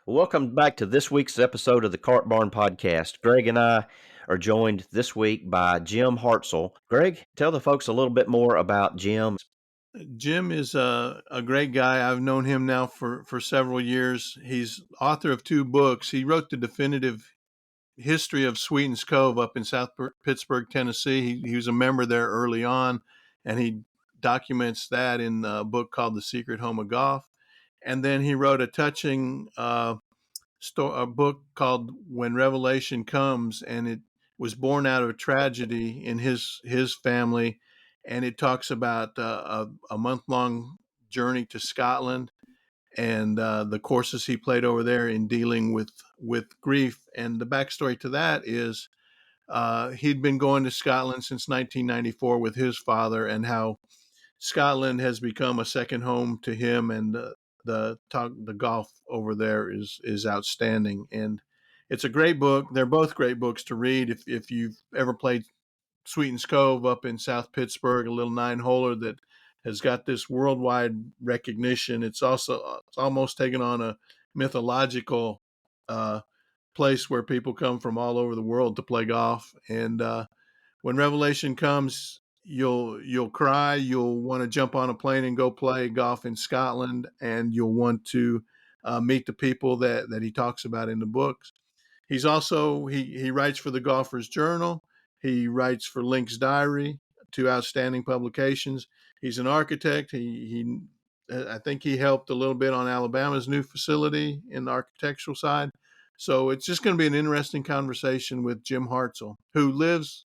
Welcome back to this week's episode of the Cart Barn Podcast. Gregg and I are joined this week by Jim Hartsell. Gregg, tell the folks a little bit more about Jim. Jim is a great guy. I've known him now for several years. He's author of 2 books. He wrote the definitive history of Sweetens Cove up in South Pittsburgh, Tennessee. He was a member there early on, and he documents that in a book called The Secret Home of Golf. And then he wrote a touching a book called When Revelation Comes, and it was born out of a tragedy in his family, and it talks about a month-long journey to Scotland and the courses he played over there in dealing with grief. And the backstory to that is he'd been going to Scotland since 1994 with his father, and how Scotland has become a second home to him, and the golf over there is outstanding. And it's a great book. They're both great books to read. If you've ever played Sweetens Cove up in South Pittsburgh, a little 9-holer that has got this worldwide recognition. It's almost taken on a mythological place where people come from all over the world to play golf. And when Revelation comes, you'll cry. You'll want to jump on a plane and go play golf in Scotland, and you'll want to meet the people that he talks about in the books. He's also he writes for the Golfer's Journal. He writes for Link's Diary, 2 outstanding publications. He's an architect. He I think he helped a little bit on Alabama's new facility in the architectural side. So it's just going to be an interesting conversation with Jim Hartsell, who lives,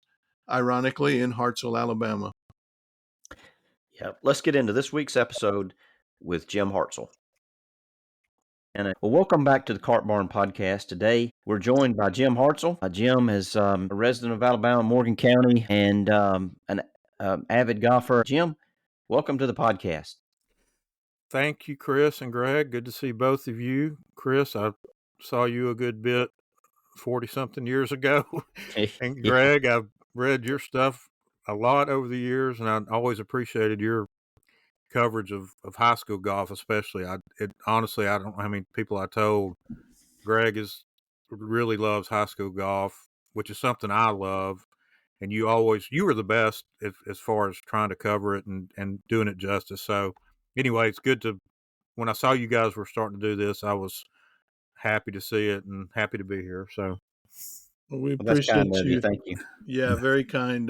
ironically, in Hartsell, Alabama. Yeah, let's get into this week's episode with Jim Hartsell. And welcome back to the Cart Barn Podcast. Today, we're joined by Jim Hartsell. Jim is a resident of Alabama, Morgan County, and an avid golfer. Jim, welcome to the podcast. Thank you, Chris and Gregg. Good to see both of you. Chris, I saw you a good bit 40-something years ago. And Gregg, I've read your stuff a lot over the years, and I always appreciated your coverage of high school golf, especially. Honestly, I don't know how many people I told. Gregg really loves high school golf, which is something I love. And you were the best as far as trying to cover it and doing it justice. So anyway, it's good when I saw you guys were starting to do this, I was happy to see it and happy to be here. So we appreciate you. Thank you. Yeah, very kind.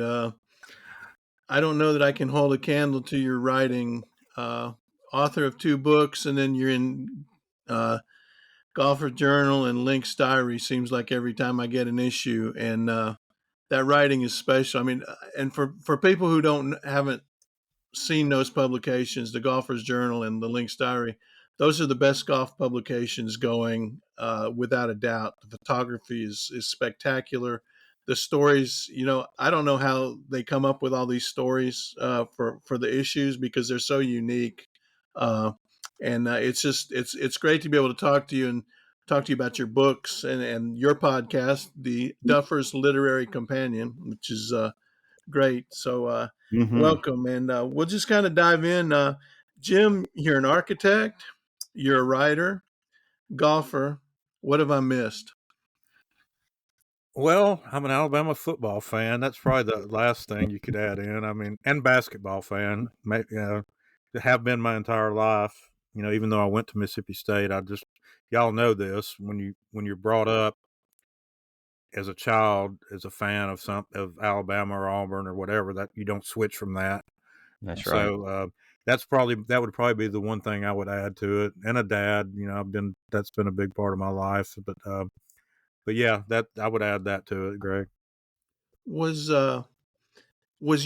I don't know that I can hold a candle to your writing. Author of 2 books, and then you're in Golfer Journal and Link's Diary. Seems like every time I get an issue, and that writing is special. I mean, and for people who haven't seen those publications, the Golfer's Journal and the Link's Diary, those are the best golf publications going, without a doubt. The photography is spectacular. The stories, I don't know how they come up with all these stories for the issues, because they're so unique. And it's great to be able to talk to you and talk to you about your books and your podcast, the Duffer's Literary Companion, which is great. So welcome, and we'll just kind of dive in. Jim, you're an architect, you're a writer, golfer. What have I missed? Well, I'm an Alabama football fan. That's probably the last thing you could add in. I mean, and basketball fan. Have been my entire life. Even though I went to Mississippi State, y'all know this, when you're brought up as a child as a fan of Alabama or Auburn or whatever, that you don't switch from that. That's right. So that would probably be the one thing I would add to it. And a dad, that's been a big part of my life. But yeah, that I would add that to it, Gregg. Was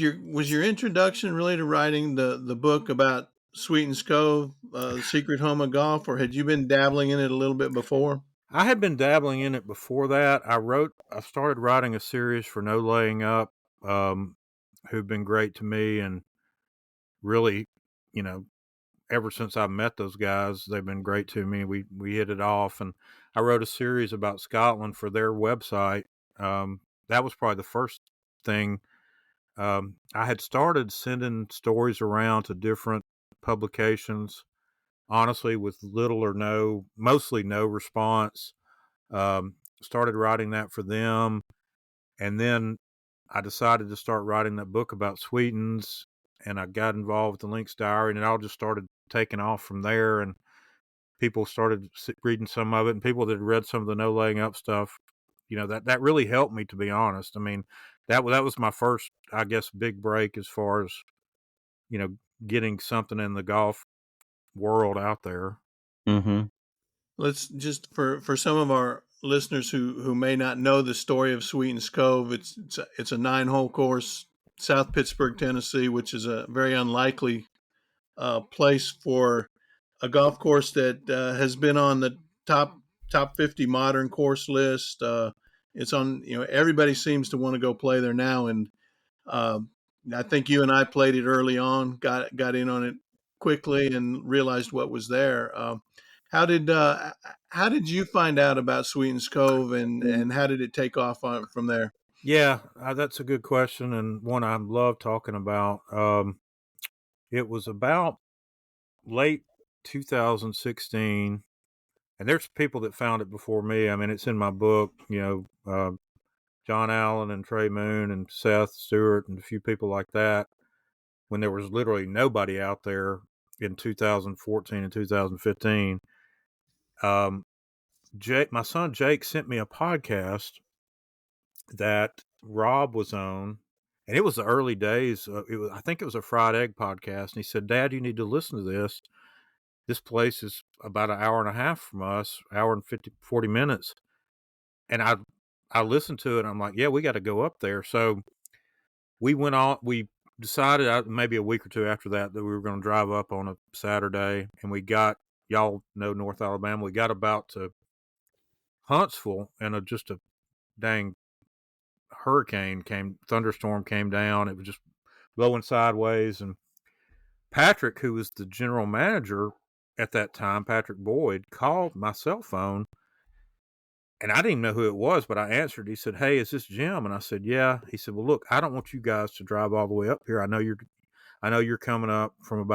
your introduction really to writing the book about Sweetens Cove, the secret home of golf, or had you been dabbling in it a little bit before? I had been dabbling in it before that. I started writing a series for No Laying Up, who've been great to me, and really, ever since I met those guys, they've been great to me. We hit it off, and I wrote a series about Scotland for their website. That was probably the first thing. I had started sending stories around to different publications honestly, with little or mostly no response. Started writing that for them. And then I decided to start writing that book about Sweetens, and I got involved with the Lynx Diary, and it all just started taking off from there. And people started reading some of it, and people that had read some of the no laying up stuff, that really helped me, to be honest. I mean, that was my first, I guess, big break as far as, getting something in the golf world out there. Mm-hmm. Let's just for some of our listeners who may not know the story of Sweetens Cove. It's a 9-hole course, South Pittsburgh, Tennessee, which is a very unlikely place for a golf course that has been on the top 50 modern course list. It's on, everybody seems to want to go play there now, and I think you and I played it early on, got in on it quickly, and realized what was there. How did how did you find out about Sweetens Cove, and how did it take off from there? Yeah, that's a good question, and one I love talking about. It was about late 2016, and there's people that found it before me. I mean, it's in my book, John Allen and Trey Moon and Seth Stewart and a few people like that, when there was literally nobody out there in 2014 and 2015. My son Jake sent me a podcast that Rob was on, and it was the early days. I think it was a fried egg podcast, and he said, "Dad, you need to listen to this. This place is about an hour and a half from us, hour and 40 minutes." And I listened to it, and I'm like, yeah, we got to go up there. So we went on. We decided maybe a week or two after that we were going to drive up on a Saturday, and y'all know North Alabama. We got about to Huntsville, and just a dang thunderstorm came down. It was just blowing sideways, and Patrick, who was the general manager at that time, Patrick Boyd, called my cell phone, and I didn't even know who it was, but I answered. He said, "Hey, is this Jim?" And I said, "Yeah." He said, "Well, look, I don't want you guys to drive all the way up here. I know you're coming up from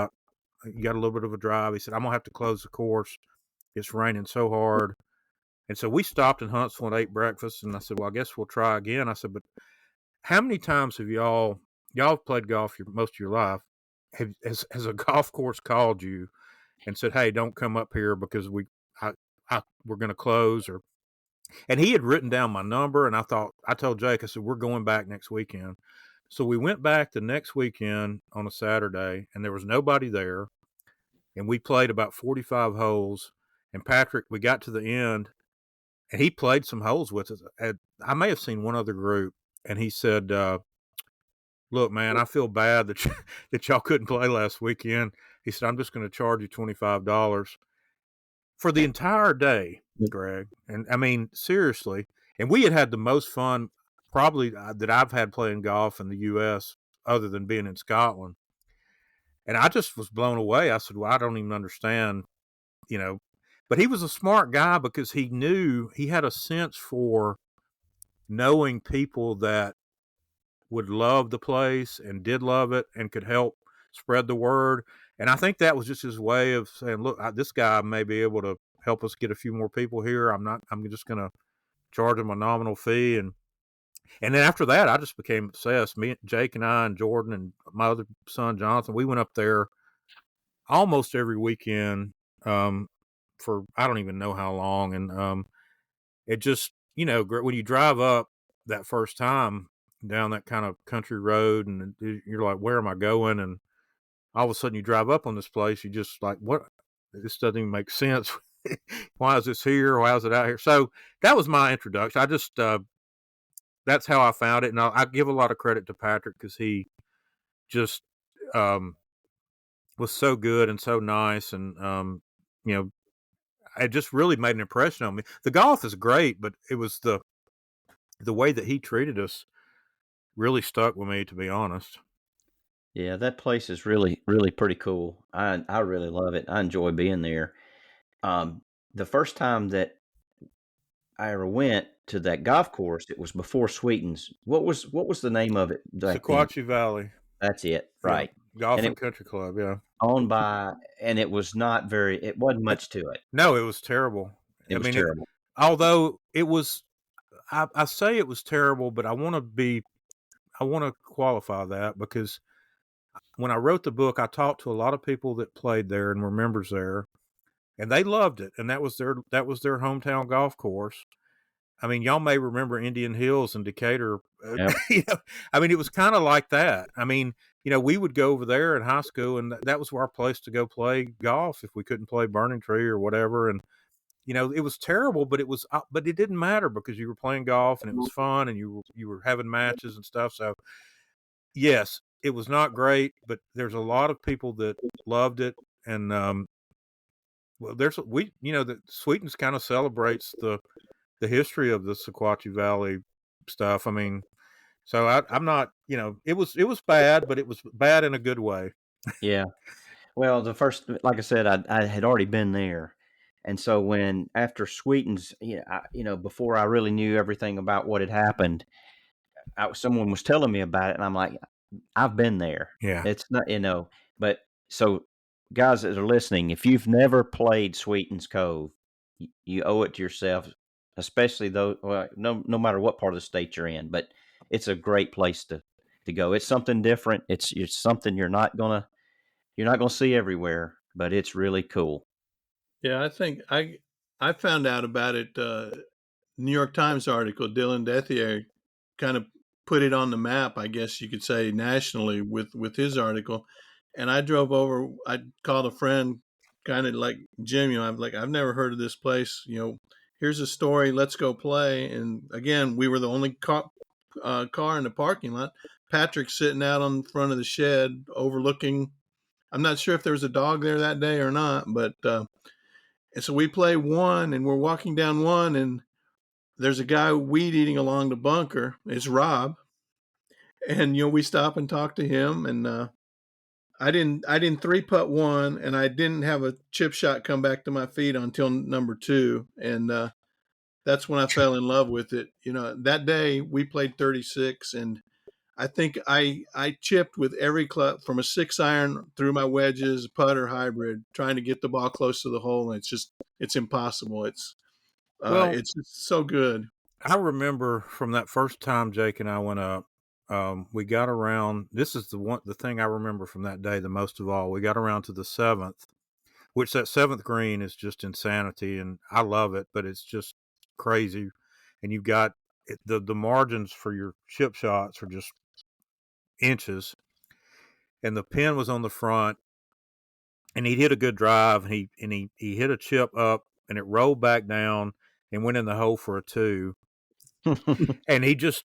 you got a little bit of a drive." He said, "I'm gonna have to close the course. It's raining so hard." And so we stopped in Huntsville and ate breakfast. And I said, "Well, I guess we'll try again." I said, "But how many times have y'all played golf most of your life? Has a golf course called you and said, 'Hey, don't come up here because we're going to close'?" And he had written down my number, and I told Jake, I said, "We're going back next weekend." So we went back the next weekend on a Saturday, and there was nobody there. And we played about 45 holes. And Patrick, we got to the end, and he played some holes with us. I may have seen one other group, and he said, "Look, man, I feel bad that y'all couldn't play last weekend." He said, "I'm just going to charge you $25 for the entire day, Greg." And I mean, seriously. And we had the most fun probably that I've had playing golf in the U.S. other than being in Scotland. And I just was blown away. I said, "Well, I don't even understand, you know." But he was a smart guy because he had a sense for knowing people that would love the place and did love it and could help spread the word. And I think that was just his way of saying, "Look, this guy may be able to help us get a few more people here. I'm just going to charge him a nominal fee." And then after that, I just became obsessed. Jake and I and Jordan and my other son, Jonathan, we went up there almost every weekend, for I don't even know how long. And it just, when you drive up that first time down that kind of country road, and you're like, where am I going? And all of a sudden you drive up on this place, you just like, what? This doesn't even make sense. Why is this here? Why is it out here? So that was my introduction. I just, that's how I found it. And I give a lot of credit to Patrick because he just was so good and so nice. And, it just really made an impression on me. The golf is great, but it was the way that he treated us really stuck with me, to be honest. Yeah, that place is really, really pretty cool. I really love it. I enjoy being there. The first time that I ever went to that golf course, it was before Sweetens. What was the name of it back then? Sequatchie Valley. That's it, right? Golf and and it Country Club, yeah. owned by, and it was not very. It wasn't much to it. No, it was terrible. It I was mean, terrible. although it was, I say it was terrible, but I want to qualify that because when I wrote the book, I talked to a lot of people that played there and were members there, and they loved it, and that was their hometown golf course. I mean, y'all may remember Indian Hills in Decatur. Yep. I mean, it was kind of like that. I mean, we would go over there in high school, and that was our place to go play golf if we couldn't play Burning Tree or whatever. And it was terrible, but but it didn't matter because you were playing golf and it was fun, and you were having matches and stuff. So, yes, it was not great, but there's a lot of people that loved it, and well, the Sweetens kind of celebrates the history of the Sequatchie Valley stuff. I mean, so I'm not, it was bad, but it was bad in a good way. Yeah. Well, like I said, I had already been there, and so after Sweetens, before I really knew everything about what had happened, someone was telling me about it, and I'm like, I've been there. Yeah. It's not, but so guys that are listening, if you've never played Sweetens Cove, you owe it to yourself, especially though, well, no matter what part of the state you're in, but it's a great place to go. It's something different. It's something you're not gonna see everywhere, but it's really cool. Yeah, I think I found out about it. New York Times article. Dylan Dethier kind of put it on the map, I guess you could say, nationally with his article. And I drove over. I called a friend, kind of like Jim. I'm like, I've never heard of this place. Here's a story. Let's go play. And again, we were the only car in the parking lot. Patrick's sitting out on front of the shed overlooking. I'm not sure if there was a dog there that day or not, but and so we play one, and we're walking down one, and there's a guy weed eating along the bunker. It's Rob, and we stop and talk to him. And I didn't three putt one, and I didn't have a chip shot come back to my feet until number two, and that's when I fell in love with it. That day we played 36, and I think I chipped with every club from a 6-iron through my wedges, putter, hybrid, trying to get the ball close to the hole. And it's impossible. It's just so good. I remember from that first time Jake and I went up, we got around. This is the thing I remember from that day the most of all. We got around to the 7th, which that 7th green is just insanity, and I love it, but it's just crazy. And you've got the margins for your chip shots are just inches, and the pin was on the front, and he hit a good drive, and he hit a chip up, and it rolled back down and went in the hole for a 2. And he just,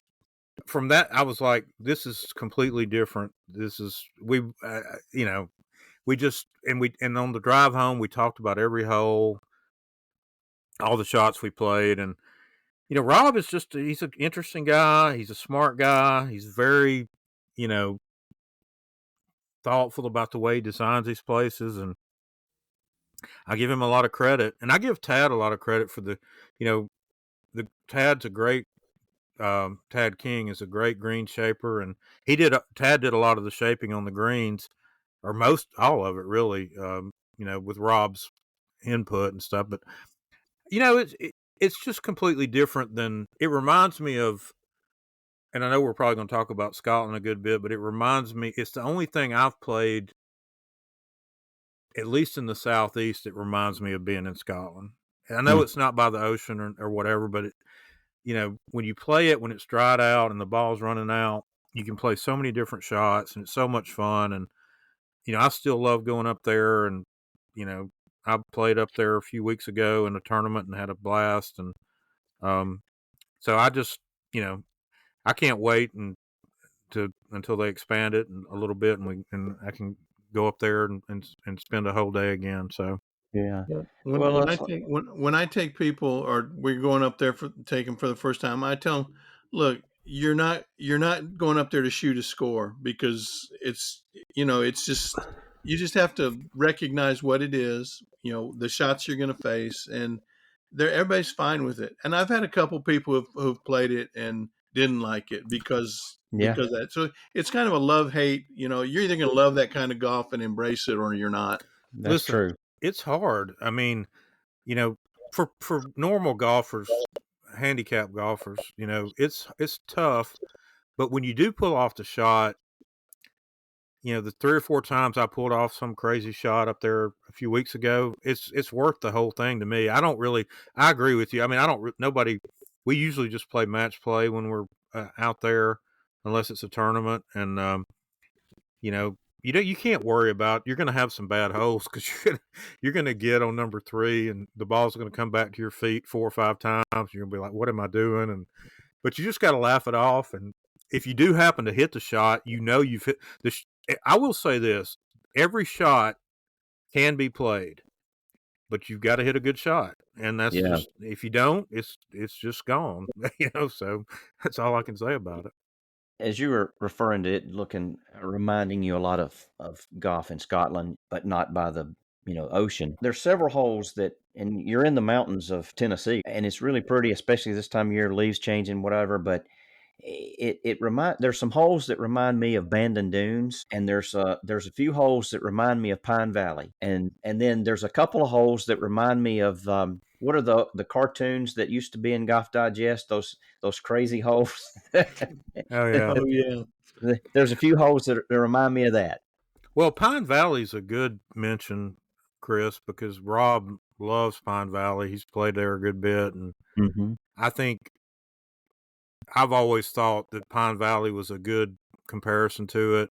from that, I was like, this is completely different. This is, we just, and on the drive home, we talked about every hole, all the shots we played. And, Rob is he's an interesting guy. He's a smart guy. He's very, thoughtful about the way he designs these places. And I give him a lot of credit. And I give Tad a lot of credit for the Tad's a great, Tad King is a great green shaper, and Tad did a lot of the shaping on the greens, or all of it really, with Rob's input and stuff. But it's just completely different than, it reminds me of, and I know we're probably going to talk about Scotland a good bit, but it reminds me, it's the only thing I've played, at least in the Southeast, it reminds me of being in Scotland. And I know it's not by the ocean or whatever, but when you play it, when it's dried out and the ball's running out, you can play so many different shots, and it's so much fun. And, I still love going up there, and, I played up there a few weeks ago in a tournament and had a blast. And, so I just, I can't wait until they expand it a little bit, and I can go up there and spend a whole day again. So. Yeah. When I take people, or we're going up there for the first time, I tell them, look, you're not going up there to shoot a score, because it's just, you just have to recognize what it is, the shots you're going to face, and everybody's fine with it. And I've had a couple people who've played it, and didn't like it because Yeah. of that. So it's kind of a love-hate. You're either going to love that kind of golf and embrace it, or you're not. That's Listen, true. it's hard. I mean, for normal golfers, handicap golfers, it's tough. But when you do pull off the shot, the 3 or 4 times I pulled off some crazy shot up there a few weeks ago, it's worth the whole thing to me. I agree with you. I mean, we usually just play match play when we're out there, unless it's a tournament. And, you can't worry about, you're going to have some bad holes because you're going to get on number 3 and the ball's going to come back to your feet 4 or 5 times. You're going to be like, what am I doing? But you just got to laugh it off. And if you do happen to hit the shot, you've hit I will say this: every shot can be played, but you've got to hit a good shot, and that's just, if you don't, it's just gone. So that's all I can say about it. As you were referring to it, reminding you a lot of golf in Scotland, but not by the ocean. There's several holes and you're in the mountains of Tennessee, and it's really pretty, especially this time of year, leaves changing, whatever. But there's some holes that remind me of Bandon Dunes, and there's a few holes that remind me of Pine Valley, and then there's a couple of holes that remind me of what are the cartoons that used to be in Golf Digest, those crazy holes. Oh yeah. Oh yeah. There's a few holes that remind me of that. Well, Pine Valley's a good mention, Chris, because Rob loves Pine Valley. He's played there a good bit, and I think I've always thought that Pine Valley was a good comparison to it.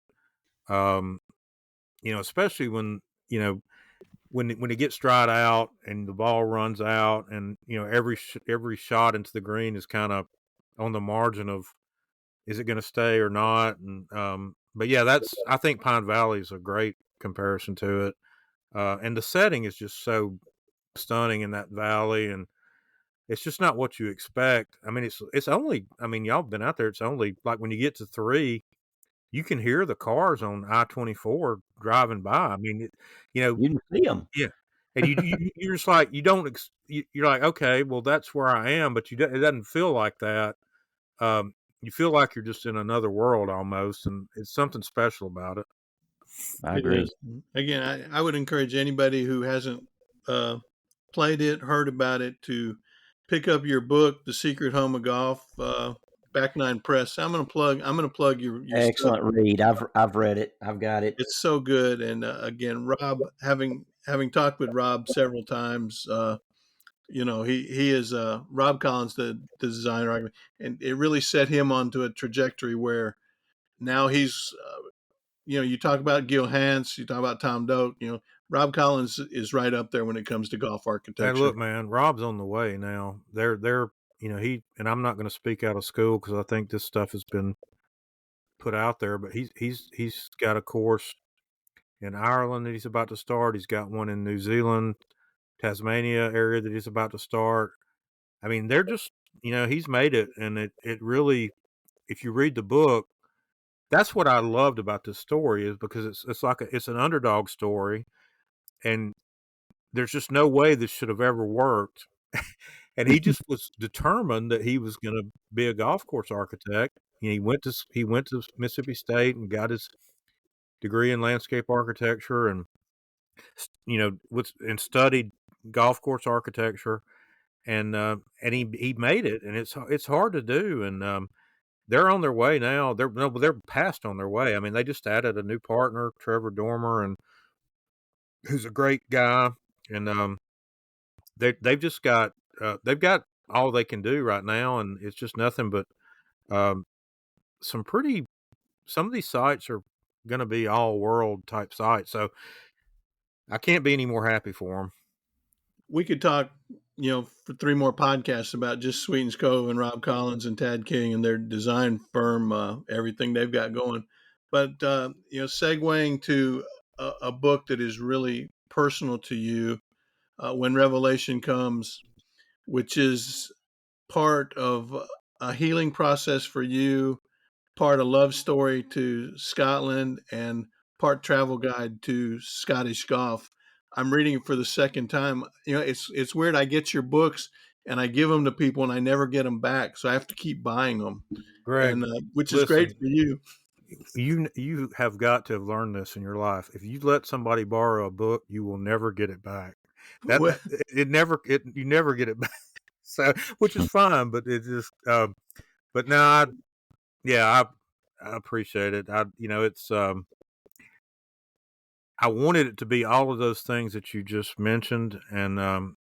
Especially when it gets dried out and the ball runs out, and every shot into the green is kind of on the margin of, is it going to stay or not? And but yeah, I think Pine Valley is a great comparison to it, and the setting is just so stunning in that valley, and it's just not what you expect. I mean, it's only, I mean, y'all been out there. It's only like when you get to 3, you can hear the cars on I-24 driving by. I mean, you can see them. Yeah, and you're just like, you're like, okay, well, that's where I am, but it doesn't feel like that. You feel like you're just in another world almost, and it's something special about it. I agree. Again, I would encourage anybody who hasn't played it, heard about it, to pick up your book, The Secret Home of Golf, Back Nine Press. I'm going to plug your excellent stuff. read. I've read it. I've got it. It's so good. And again, Rob, having talked with Rob several times, he is Rob Collins, the designer, and it really set him onto a trajectory where now he's, you talk about Gil Hans, you talk about Tom Doak, Rob Collins is right up there when it comes to golf architecture. Hey, look, man, Rob's on the way now. They're and I'm not going to speak out of school because I think this stuff has been put out there, but he's got a course in Ireland that he's about to start. He's got one in New Zealand, Tasmania area that he's about to start. I mean, they're just, he's made it, and it really, if you read the book, that's what I loved about this story, is because it's an underdog story, and there's just no way this should have ever worked. And he just was determined that he was going to be a golf course architect. He went to Mississippi State and got his degree in landscape architecture, and studied golf course architecture, and he made it, and it's hard to do, and they're on their way now. They're past on their way. I mean, they just added a new partner, Trevor Dormer, and who's a great guy, and they've just got all they can do right now, and it's just nothing but some of these sites are going to be all world type sites. So I can't be any more happy for them. We could talk, for 3 more podcasts about just Sweetens Cove and Rob Collins and Tad King and their design firm, everything they've got going. But, segueing to a book that is really personal to you, When Revelation Comes, which is part of a healing process for you, part a love story to Scotland, and part travel guide to Scottish golf. I'm reading it for the second time. It's weird. I get your books and I give them to people and I never get them back. So I have to keep buying them. Gregg, and which is great listen, for you. you have got to have learned this in your life. If you let somebody borrow a book, you will never get it back. That Well, you never get it back. So, which is fine, but it just but now I appreciate it. It's I wanted it to be all of those things that you just mentioned, and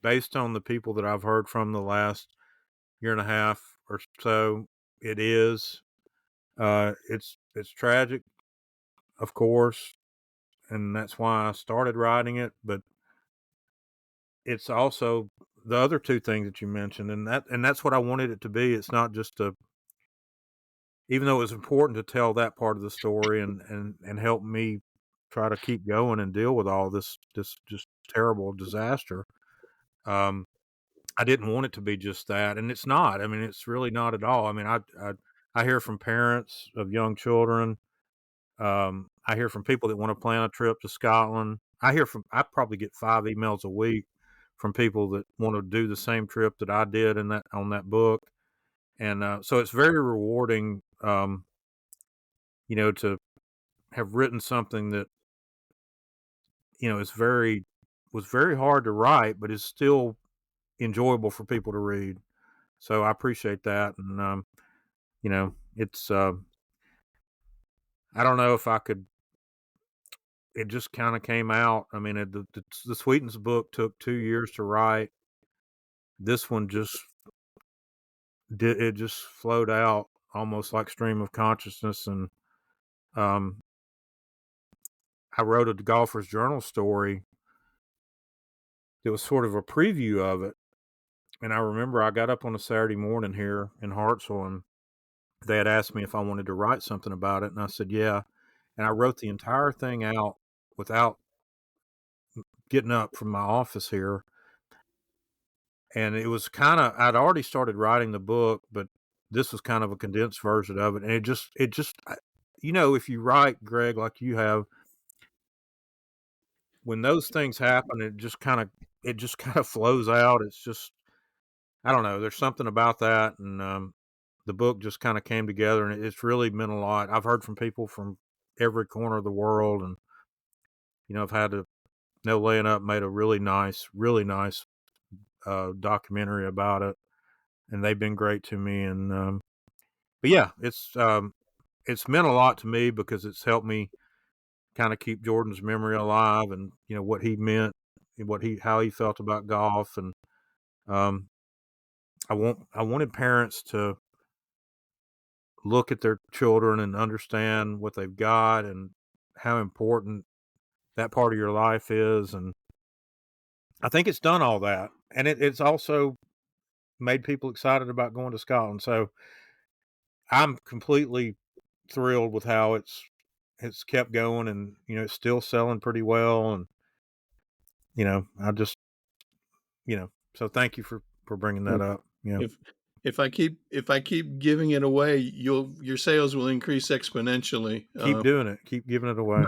based on the people that I've heard from the last year and a half or so, it is. It's tragic, of course, and that's why I started writing it. But it's also the other two things that you mentioned, and that's what I wanted it to be. It's not just even though it was important to tell that part of the story and help me try to keep going and deal with all this just terrible disaster. I didn't want it to be just that, and it's not. I mean, it's really not at all. I mean, I hear from parents of young children. I hear from people that want to plan a trip to Scotland. I probably get 5 emails a week from people that want to do the same trip that I did on that book, and so it's very rewarding, to have written something that was very hard to write, but is still enjoyable for people to read. So I appreciate that, and it's I don't know if I could. It just kind of came out. I mean, the Sweetens book took 2 years to write. This one just flowed out almost like stream of consciousness, and um, I wrote a golfer's journal story that was sort of a preview of it. And I remember I got up on a Saturday morning here in Hartsell, and they had asked me if I wanted to write something about it, and I said yeah. And I wrote the entire thing out without getting up from my office here. And it was I'd already started writing the book, but this was kind of a condensed version of it. And it just, if you write, Gregg, like you have, when those things happen, it just kind of flows out. It's just, I don't know. There's something about that. And, the book just kind of came together, and it's really meant a lot. I've heard from people from every corner of the world, and, I've had to, No Laying Up made a really nice documentary about it, and they've been great to me. And but yeah, it's meant a lot to me because it's helped me kind of keep Jordan's memory alive, and what he meant, and how he felt about golf. And um, I wanted parents to look at their children and understand what they've got and how important that part of your life is. And I think it's done all that, and it's also made people excited about going to Scotland. So I'm completely thrilled with how it's kept going, and it's still selling pretty well. And I just so thank you for bringing that up. If I keep giving it away, your sales will increase exponentially. Keep doing it. Keep giving it away.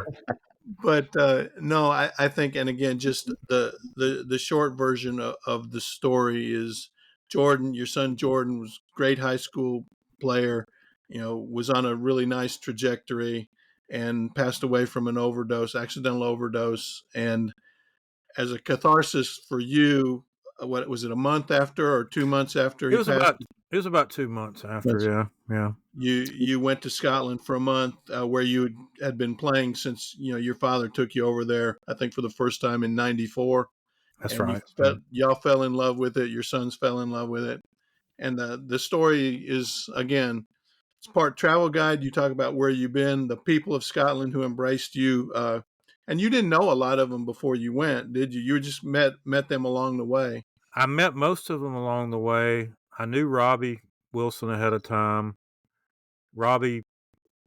But no, I think, and again, just the short version of the story is Jordan, your son Jordan, was a great high school player, was on a really nice trajectory, and passed away from an accidental overdose. And as a catharsis for you, what was it, a month after or 2 months after he passed? It was about 2 months after. Yeah. You went to Scotland for a month, where you had been playing since your father took you over there, I think for the first time in '94. That's And right. y'all fell in love with it. Your sons fell in love with it. And the story is, again, it's part travel guide. You talk about where you've been, the people of Scotland who embraced you, and you didn't know a lot of them before you went, did you? You just met them along the way. I met most of them along the way. I knew Robbie Wilson ahead of time. Robbie,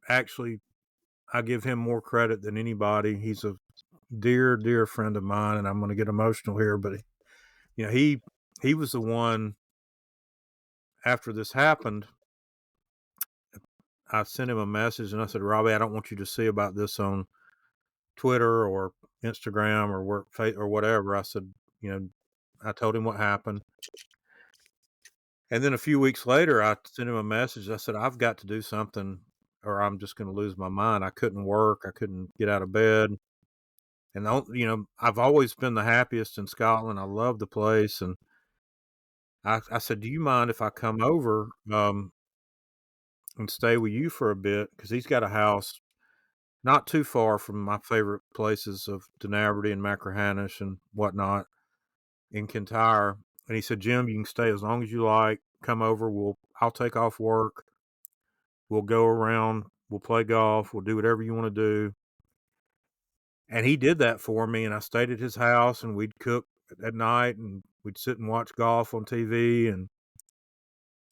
actually, I give him more credit than anybody. He's a dear, dear friend of mine, and I'm going to get emotional here, but he was the one. After this happened, I sent him a message and I said, Robbie, I don't want you to see about this on Twitter or Instagram or whatever. I said, I told him what happened. And then a few weeks later, I sent him a message. I said, I've got to do something or I'm just going to lose my mind. I couldn't work. I couldn't get out of bed. And, I've always been the happiest in Scotland. I love the place. And I said, do you mind if I come over and stay with you for a bit? Because he's got a house not too far from my favorite places of Dunaverty and Machrihanish and whatnot in Kintyre. And he said, Jim, you can stay as long as you like. Come over. I'll take off work. We'll go around. We'll play golf. We'll do whatever you want to do. And he did that for me. And I stayed at his house and we'd cook at night and we'd sit and watch golf on TV. And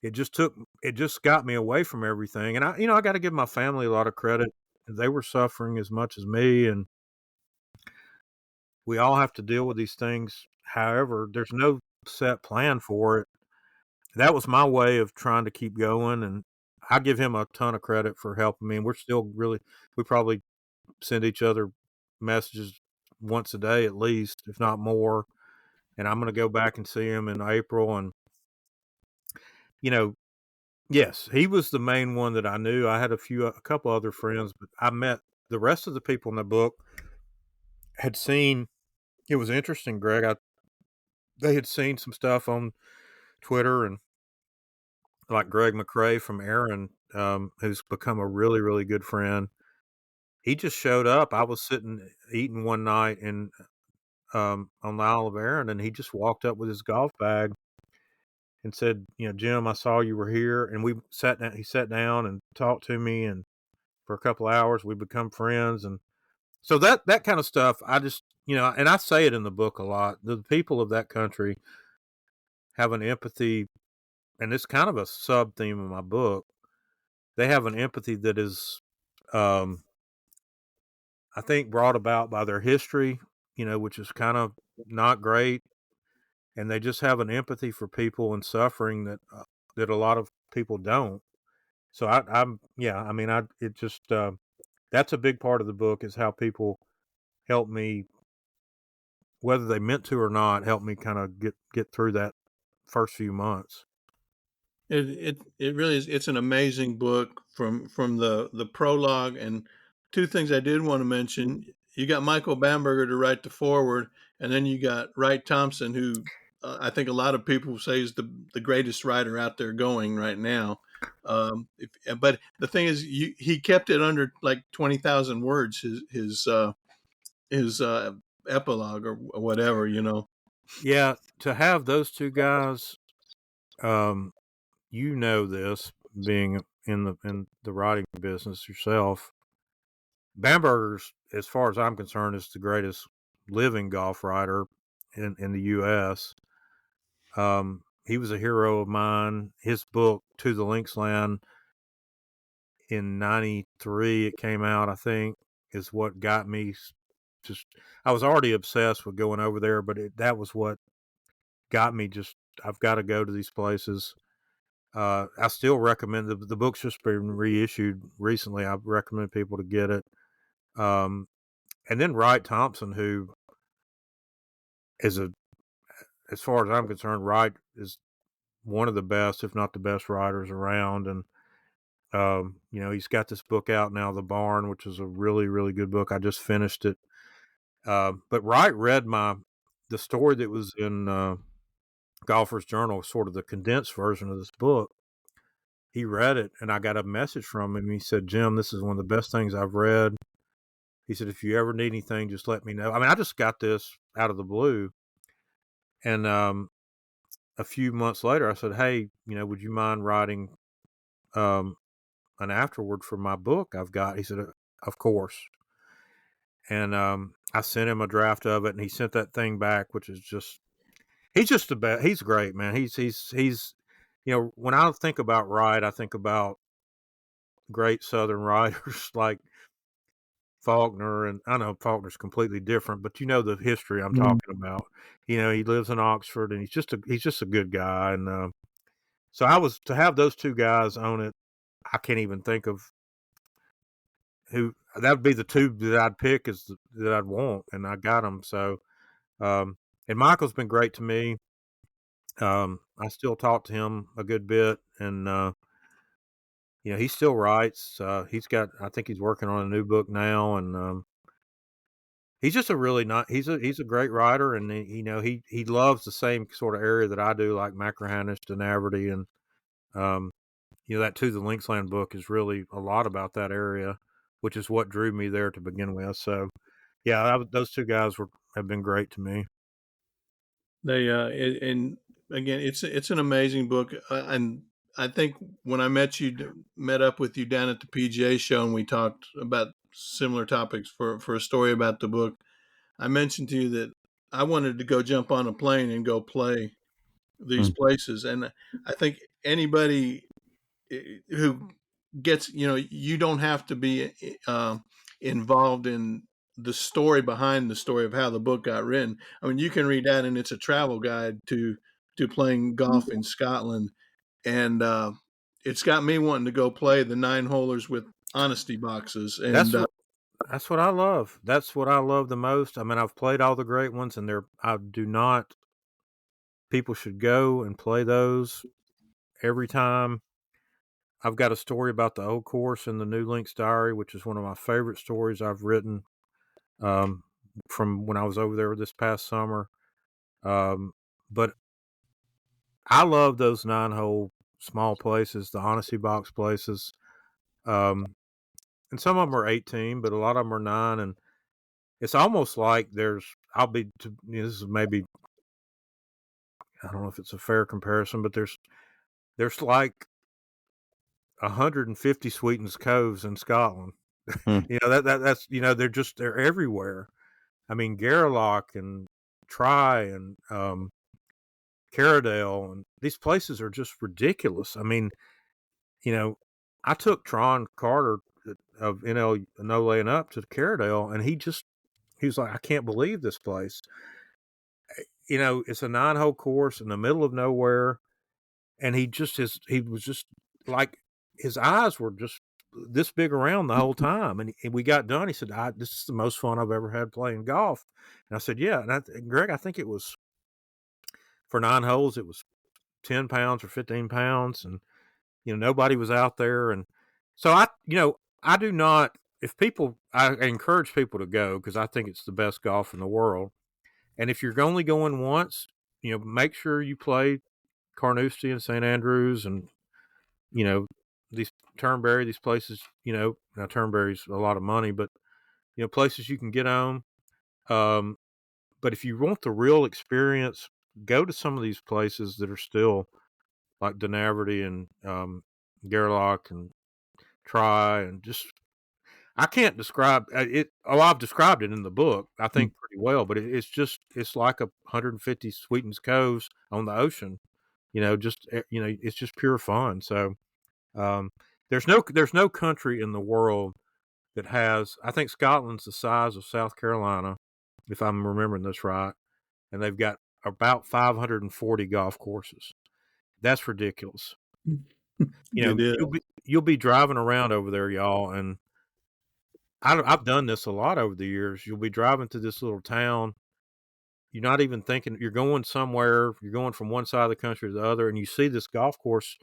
it just got me away from everything. And I got to give my family a lot of credit. They were suffering as much as me. And we all have to deal with these things. However, there's no set plan for it. That was my way of trying to keep going. And I give him a ton of credit for helping me. And we probably send each other messages once a day at least, if not more. And I'm going to go back and see him in April. And, yes, he was the main one that I knew. I had a couple other friends, but I met the rest of the people in the book had seen. It was interesting, Greg. They had seen some stuff on Twitter, and like Greg McRae from Aaron, who's become a really, really good friend. He just showed up. I was sitting eating one night on the Isle of Arran, and he just walked up with his golf bag and said, Jim, I saw you were here. And he sat down and talked to me, and for a couple of hours we become friends. And so that kind of stuff, I just, and I say it in the book a lot, the people of that country have an empathy, and it's kind of a sub theme of my book. They have an empathy that is, I think, brought about by their history, which is kind of not great. And they just have an empathy for people and suffering that a lot of people don't. So that's a big part of the book is how people help me, whether they meant to or not, help me kind of get through that first few months. It really is. It's an amazing book from the prologue. And two things I did want to mention: you got Michael Bamberger to write the foreword, and then you got Wright Thompson, who I think a lot of people say is the greatest writer out there going right now. But the thing is, he kept it under like 20,000 words. His epilogue or whatever, Yeah, to have those two guys, this being in the writing business yourself. Bamberger's, as far as I'm concerned, is the greatest living golf writer in the U.S. He was a hero of mine. His book, To the Linksland, in 93, it came out, I think, is what got me I was already obsessed with going over there, but that was what got me I've got to go to these places. I still recommend the book's just been reissued recently. I recommend people to get it. And then Wright Thompson, who is as far as I'm concerned, Wright is one of the best, if not the best writers around. And, he's got this book out now, The Barn, which is a really, really good book. I just finished it. But Wright read the story that was in Golfer's Journal, sort of the condensed version of this book. He read it, and I got a message from him. He said, Jim, this is one of the best things I've read. He said, if you ever need anything, just let me know. I mean, I just got this out of the blue. And a few months later, I said, hey, would you mind writing an afterword for my book I've got? He said, of course. And I sent him a draft of it, and he sent that thing back, which is he's just the best. He's great, man. He's when I think about Wright, I think about great Southern writers like Faulkner, and I know Faulkner's completely different, but the history I'm talking about. He lives in Oxford, and he's just a good guy. And so to have those two guys own it, I can't even think of who that would be. The two that I'd pick that I'd want, and I got them. So, and Michael's been great to me. I still talk to him a good bit, and he still writes. I think he's working on a new book now, and he's just a really not. He's a great writer, and he loves the same sort of area that I do, like Machrihanish, Denaverty, and um, that To the Linksland book is really a lot about that area, which is what drew me there to begin with. So, yeah, those two guys have been great to me. And again, it's an amazing book, and I think when I met up with you down at the PGA show, and we talked about similar topics for a story about the book, I mentioned to you that I wanted to go jump on a plane and go play these places, and I think anybody who gets, you don't have to be involved in the story behind the story of how the book got written. I mean, you can read that, and it's a travel guide to playing golf in Scotland, and it's got me wanting to go play the 9-holers with honesty boxes. And that's what I love. That's what I love the most. I mean, I've played all the great ones, and I do not. People should go and play those every time. I've got a story about the old course in the New Links Diary, which is one of my favorite stories I've written from when I was over there this past summer. But I love those 9-hole small places, the honesty box places. And some of them are 18, but a lot of them are 9. And it's almost like this is maybe, I don't know if it's a fair comparison, but there's like 150 Sweetens Coves in Scotland. That's they're everywhere. I mean, Gairloch and Try and Carradale, and these places are just ridiculous. I mean, I took Tron Carter of NL No Laying Up to Carradale, and he was like, I can't believe this place. It's a 9-hole course in the middle of nowhere, and he was just like, his eyes were just this big around the whole time. And we got done. He said, this is the most fun I've ever had playing golf. And I said, yeah. And Greg, I think it was for 9 holes, it was 10 pounds or 15 pounds. And, nobody was out there. And so I do not, I encourage people to go because I think it's the best golf in the world. And if you're only going once, make sure you play Carnoustie and St. Andrews and, these Turnberry, these places, now Turnberry's a lot of money, but, places you can get on. But if you want the real experience, go to some of these places that are still like Denaverty and Gairloch and Try, and just, I can't describe it. Oh, I've described it in the book, I think, pretty well, but it's like 150 Sweetens Coves on the ocean, it's just pure fun. So, there's no country in the world that has, I think Scotland's the size of South Carolina, if I'm remembering this right, and they've got about 540 golf courses. That's ridiculous. You'll be driving around over there, y'all, and I've done this a lot over the years. You'll be driving through this little town. You're not even thinking you're going somewhere. You're going from one side of the country to the other, and you see this golf course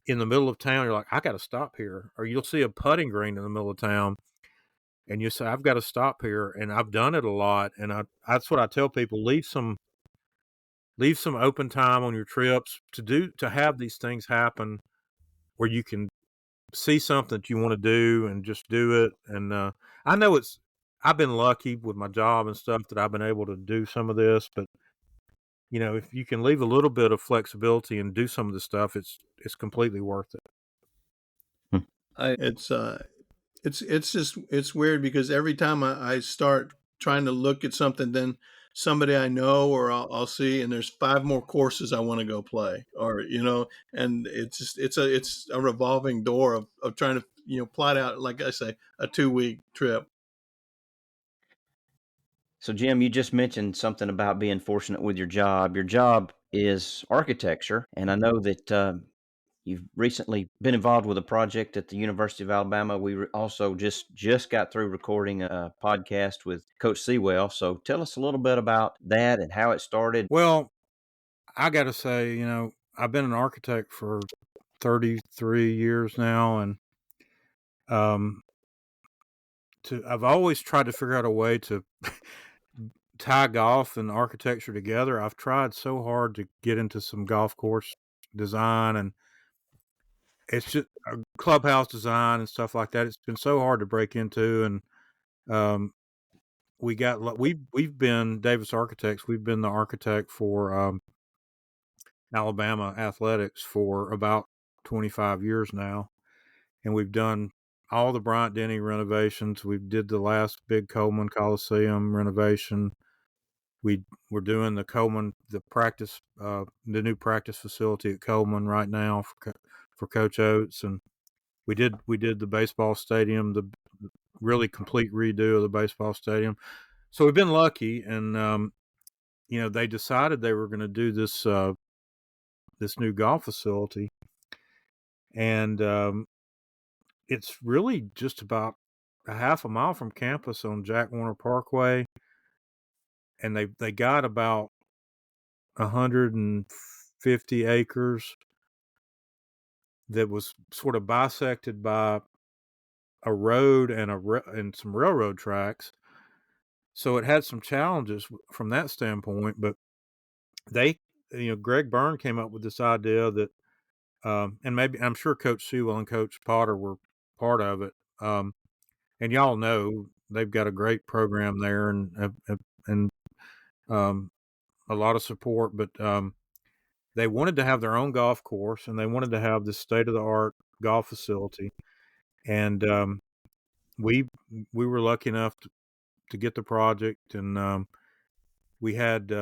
in the middle of town. You're like, I got to stop here. Or you'll see a putting green in the middle of town, and you say, I've got to stop here. And I've done it a lot, and that's what I tell people: leave some open time on your trips to have these things happen, where you can see something that you want to do and just do it. And I know I've been lucky with my job and stuff that I've been able to do some of this, but if you can leave a little bit of flexibility and do some of the stuff, it's completely worth it. It's weird because every time I start trying to look at something, then somebody I know or I'll see, and there's 5 more courses I want to go play, or and it's a revolving door of trying to plot out, like I say, a 2-week trip. So Jim, you just mentioned something about being fortunate with your job. Your job is architecture, and I know that you've recently been involved with a project at the University of Alabama. We also just got through recording a podcast with Coach Sewell. So tell us a little bit about that and how it started. Well, I got to say, I've been an architect for 33 years now, and I've always tried to figure out a way to tie golf and architecture together. I've tried so hard to get into some golf course design, and it's just clubhouse design and stuff like that. It's been so hard to break into, and we've been Davis Architects. We've been the architect for Alabama athletics for about 25 years now, and we've done all the Bryant Denny renovations. We did the last big Coleman Coliseum renovation. We're doing the Coleman, the new practice facility at Coleman right now for Coach Oates, and we did the baseball stadium, the really complete redo of the baseball stadium. So we've been lucky, and they decided they were going to do this new golf facility, and it's really just about a half a mile from campus on Jack Warner Parkway, and they got about 150 acres that was sort of bisected by a road and some railroad tracks. So it had some challenges from that standpoint, but Gregg Byrne came up with this idea that, and maybe I'm sure Coach Sewell and Coach Potter were part of it. And y'all know they've got a great program there and a lot of support, but they wanted to have their own golf course, and they wanted to have this state-of-the-art golf facility. And we were lucky enough to get the project, and we had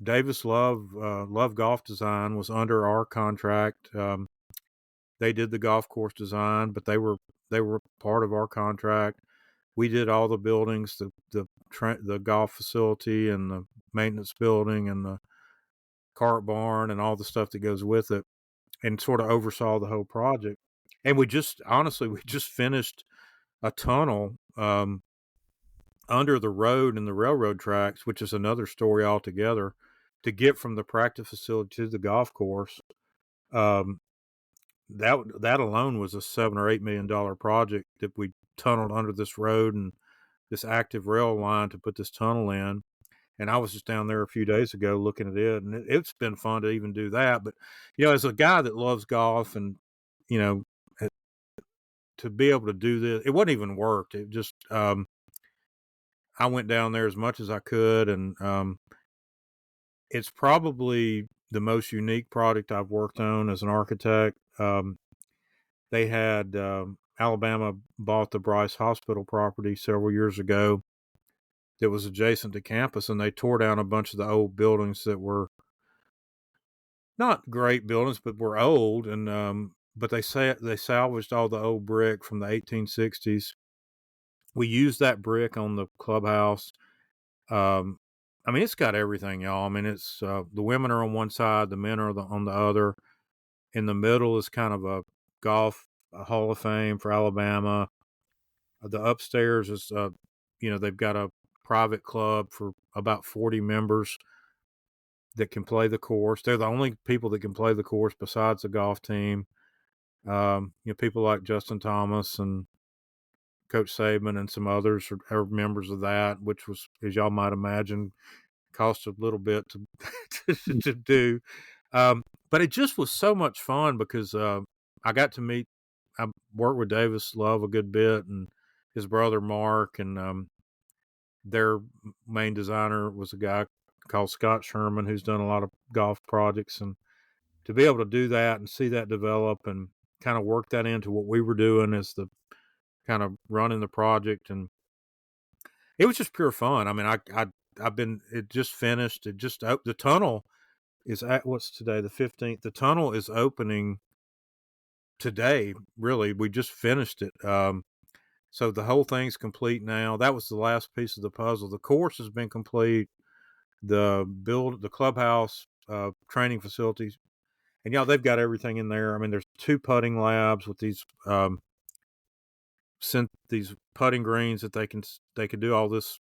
Davis Love Golf Design was under our contract. They did the golf course design, but they were part of our contract. We did all the buildings, the golf facility and the maintenance building and the cart barn and all the stuff that goes with it, and sort of oversaw the whole project. And we just finished a tunnel under the road and the railroad tracks, which is another story altogether, to get from the practice facility to the golf course. That alone was a $7 or $8 million project that we tunneled under this road and this active rail line to put this tunnel in. And I was just down there a few days ago looking at it, and it's been fun to even do that. But, as a guy that loves golf and, to be able to do this, it wasn't even worked. It just, I went down there as much as I could, and it's probably the most unique project I've worked on as an architect. They had Alabama bought the Bryce Hospital property several years ago that was adjacent to campus, and they tore down a bunch of the old buildings that were not great buildings, but were old, and but they salvaged all the old brick from the 1860s. We used that brick on the clubhouse. I mean, it's got everything, y'all. I mean, it's the women are on one side, the men are on the other. In the middle is kind of a golf Hall of Fame for Alabama. The upstairs is, they've got a private club for about 40 members that can play the course. They're the only people that can play the course besides the golf team. People like Justin Thomas and Coach Saban and some others are members of that, which was, as y'all might imagine, cost a little bit to do. But it just was so much fun because I got to I worked with Davis Love a good bit and his brother Mark, and their main designer was a guy called Scott Sherman, who's done a lot of golf projects. And to be able to do that and see that develop and kind of work that into what we were doing as the kind of running the project, and it was just pure fun. I mean, it just finished. The tunnel is what's today, the 15th. The tunnel is opening today. Really, we just finished it. So the whole thing's complete now. That was the last piece of the puzzle. The course has been complete. The clubhouse, training facilities, and they've got everything in there. I mean, there's 2 putting labs with these these putting greens that they can do all this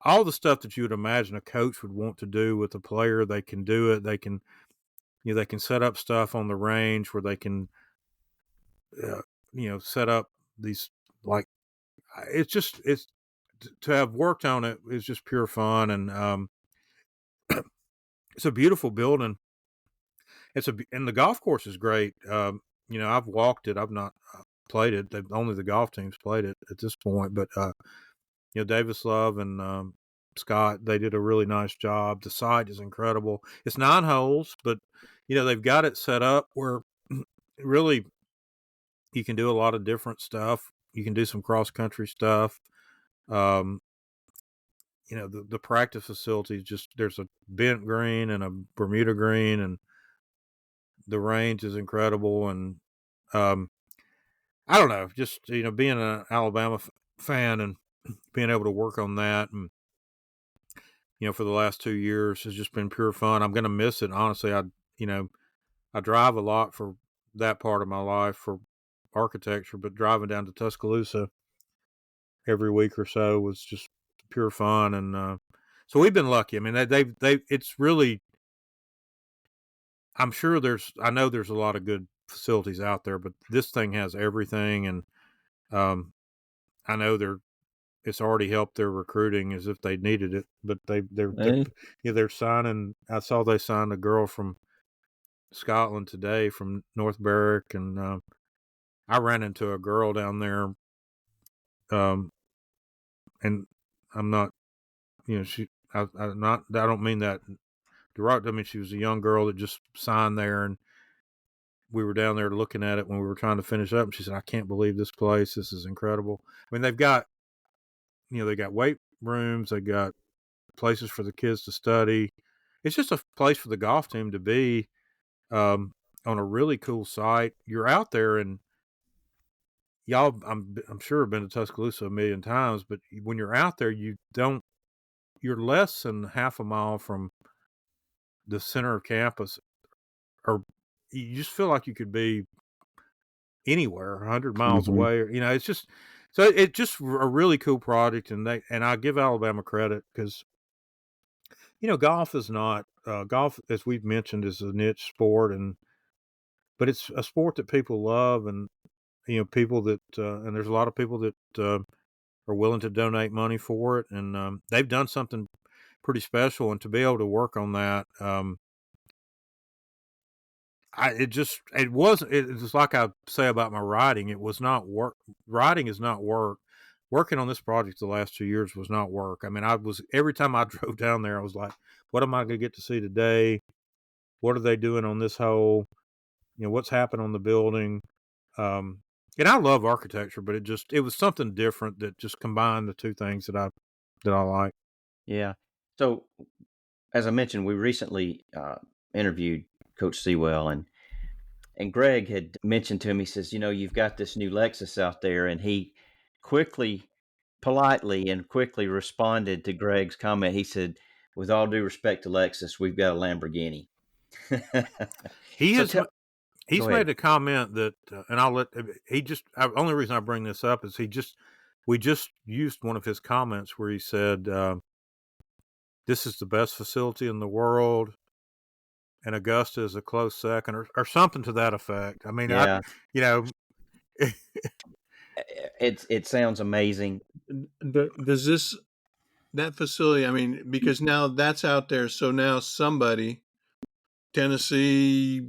all the stuff that you would imagine a coach would want to do with a player. They can do it. They can, they can set up stuff on the range where they can, set up these, like, it's to have worked on it is just pure fun. And it's a beautiful building. And the golf course is great. I've walked it. I've not played it. Only the golf teams played it at this point, but Davis Love and Scott, they did a really nice job. The site is incredible. It's 9 holes, but they've got it set up where really you can do a lot of different stuff. You can do some cross country stuff. The practice facilities, just there's a bent green and a Bermuda green, and the range is incredible. And I don't know, just being an Alabama fan and being able to work on that, and for the last 2 years has just been pure fun. I'm going to miss it, honestly. I drive a lot for that part of my life for architecture, but driving down to Tuscaloosa every week or so was just pure fun. And so we've been lucky. I mean, it's really, I know there's a lot of good facilities out there, but this thing has everything. And I know it's already helped their recruiting as if they needed it, but they're signing. I saw they signed a girl from Scotland today from North Berwick, and I ran into a girl down there, and I'm not, I don't mean that derogatory. I mean, she was a young girl that just signed there, and we were down there looking at it when we were trying to finish up, and she said, "I can't believe this place. This is incredible." I mean, they've got, they got weight rooms, they got places for the kids to study. It's just a place for the golf team to be, on a really cool site. You're out there, and y'all, I'm sure have been to Tuscaloosa a million times, but when you're out there, you're less than half a mile from the center of campus, or you just feel like you could be anywhere 100 miles away. It's just, so it's just a really cool project. And I give Alabama credit because, golf is not, golf, as we've mentioned, is a niche sport, but it's a sport that people love, and, people that, and there's a lot of people that, are willing to donate money for it. And, they've done something pretty special, and to be able to work on that, it was like I say about my writing. It was not work. Writing is not work. Working on this project the last 2 years was not work. I mean, every time I drove down there, I was like, what am I going to get to see today? What are they doing on this hole? What's happened on the building? And I love architecture, but it was something different that just combined the two things that I like. Yeah. So, as I mentioned, we recently interviewed Coach Sewell, and Gregg had mentioned to him, he says, you've got this new Lexus out there, and he politely and quickly responded to Gregg's comment. He said, with all due respect to Lexus, we've got a Lamborghini. He's made a comment that, and I'll let, only reason I bring this up is we just used one of his comments where he said, this is the best facility in the world, and Augusta is a close second, or something to that effect. I mean, yeah. It sounds amazing. Does that facility, I mean, because now that's out there, so now somebody, Tennessee,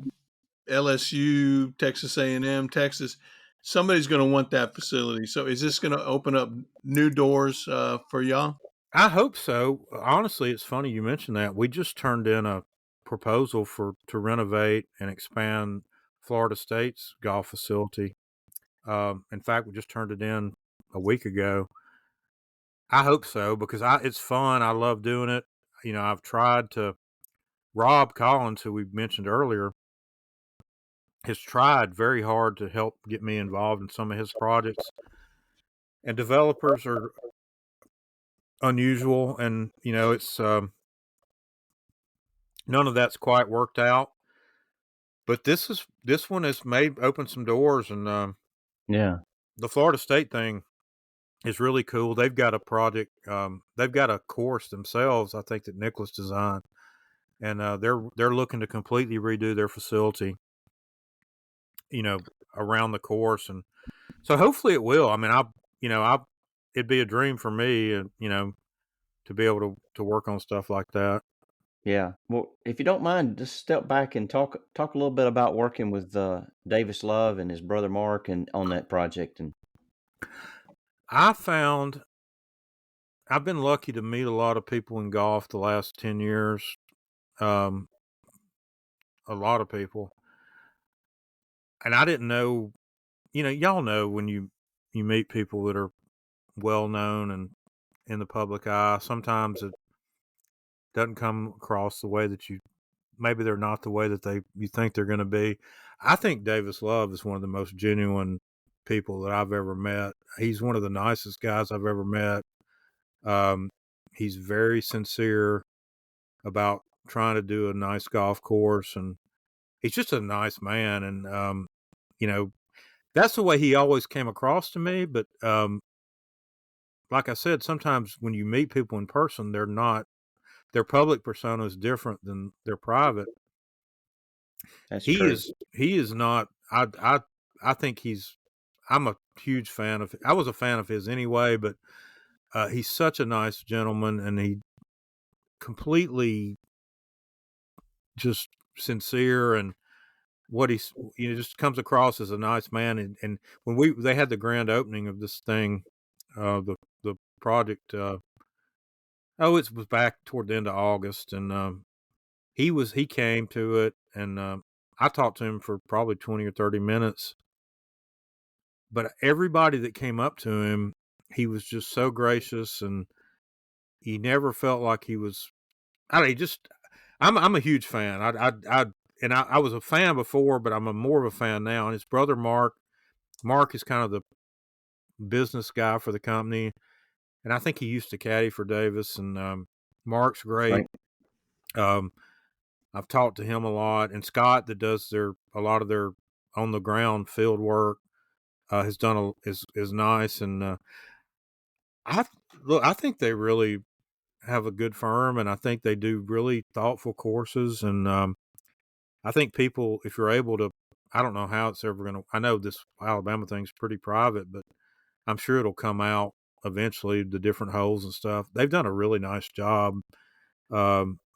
LSU, Texas A&M, Texas, somebody's going to want that facility. So is this going to open up new doors for y'all? I hope so. Honestly, it's funny you mentioned that. We just turned in a proposal to renovate and expand Florida State's golf facility. In fact, we just turned it in a week ago. I hope so, because it's fun. I love doing it. I've tried to, Rob Collins, who we mentioned earlier, has tried very hard to help get me involved in some of his projects. And developers are unusual, and it's none of that's quite worked out. But this one has opened some doors, and yeah, the Florida State thing is really cool. They've got a project. They've got a course themselves, I think, that Nicholas designed, and they're looking to completely redo their facility, around the course, and so hopefully it will. I mean, it'd be a dream for me, and to be able to work on stuff like that. Yeah. Well, if you don't mind, just step back and talk a little bit about working with Davis Love and his brother Mark and on that project. And I found I've been lucky to meet a lot of people in golf the last 10 years. Um, a lot of people. And I didn't know, y'all know when you meet people that are well known and in the public eye, sometimes it doesn't come across the way that maybe they're not the way that you think they're going to be. I think Davis Love is one of the most genuine people that I've ever met. He's one of the nicest guys I've ever met. Um, he's very sincere about trying to do a nice golf course, and he's just a nice man. And that's the way he always came across to me. But like I said, sometimes when you meet people in person, their public persona is different than their private. that's He true. is not. I think I'm a huge fan of. I was a fan of his anyway, but he's such a nice gentleman, and he completely just sincere, and what he's just comes across as a nice man. And when they had the grand opening of this thing, the project, it was back toward the end of August, and he came to it, and I talked to him for probably 20 or 30 minutes. But everybody that came up to him, he was just so gracious, and he never felt like he was. I don't know, I'm a huge fan. I was a fan before, but I'm more of a fan now. And his brother Mark is kind of the business guy for the company, and I think he used to caddy for Davis. And Mark's great. Right. I've talked to him a lot, and Scott, that does a lot of their on the ground field work, has done is nice. And I think they really have a good firm, and I think they do really thoughtful courses. And I think people, if you're able to, I don't know how it's ever going to. I know this Alabama thing's pretty private, but I'm sure it'll come out eventually. The different holes and stuff. They've done a really nice job.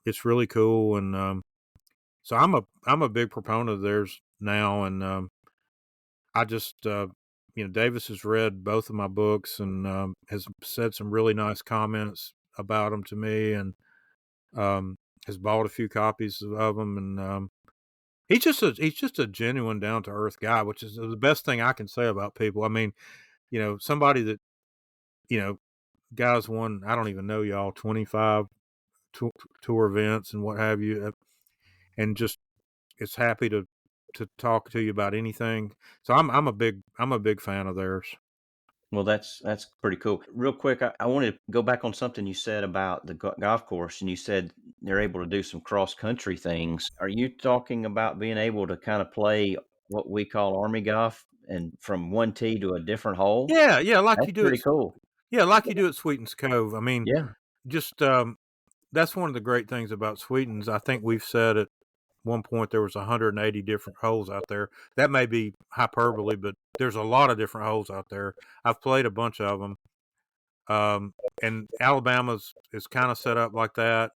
It's really cool, and so I'm a big proponent of theirs now. And I just Davis has read both of my books, and has said some really nice comments about them to me, and has bought a few copies of them. And he's just a genuine down to earth guy, which is the best thing I can say about people. I mean, somebody that guys won, I don't even know, y'all, 25 tour events and what have you, and just is happy to talk to you about anything. So I'm a big fan of theirs. Well, that's pretty cool. Real quick, I wanted to go back on something you said about the golf course, and you said they're able to do some cross country things. Are you talking about being able to kind of play what we call army golf and from one tee to a different hole? Yeah, like That's you do pretty it. cool. Yeah, like you do at Sweetens Cove. I mean, Yeah. just that's one of the great things about Sweetens. I think we've said at one point there was 180 different holes out there. That may be hyperbole, but there's a lot of different holes out there. I've played a bunch of them. And Alabama's is kind of set up like that.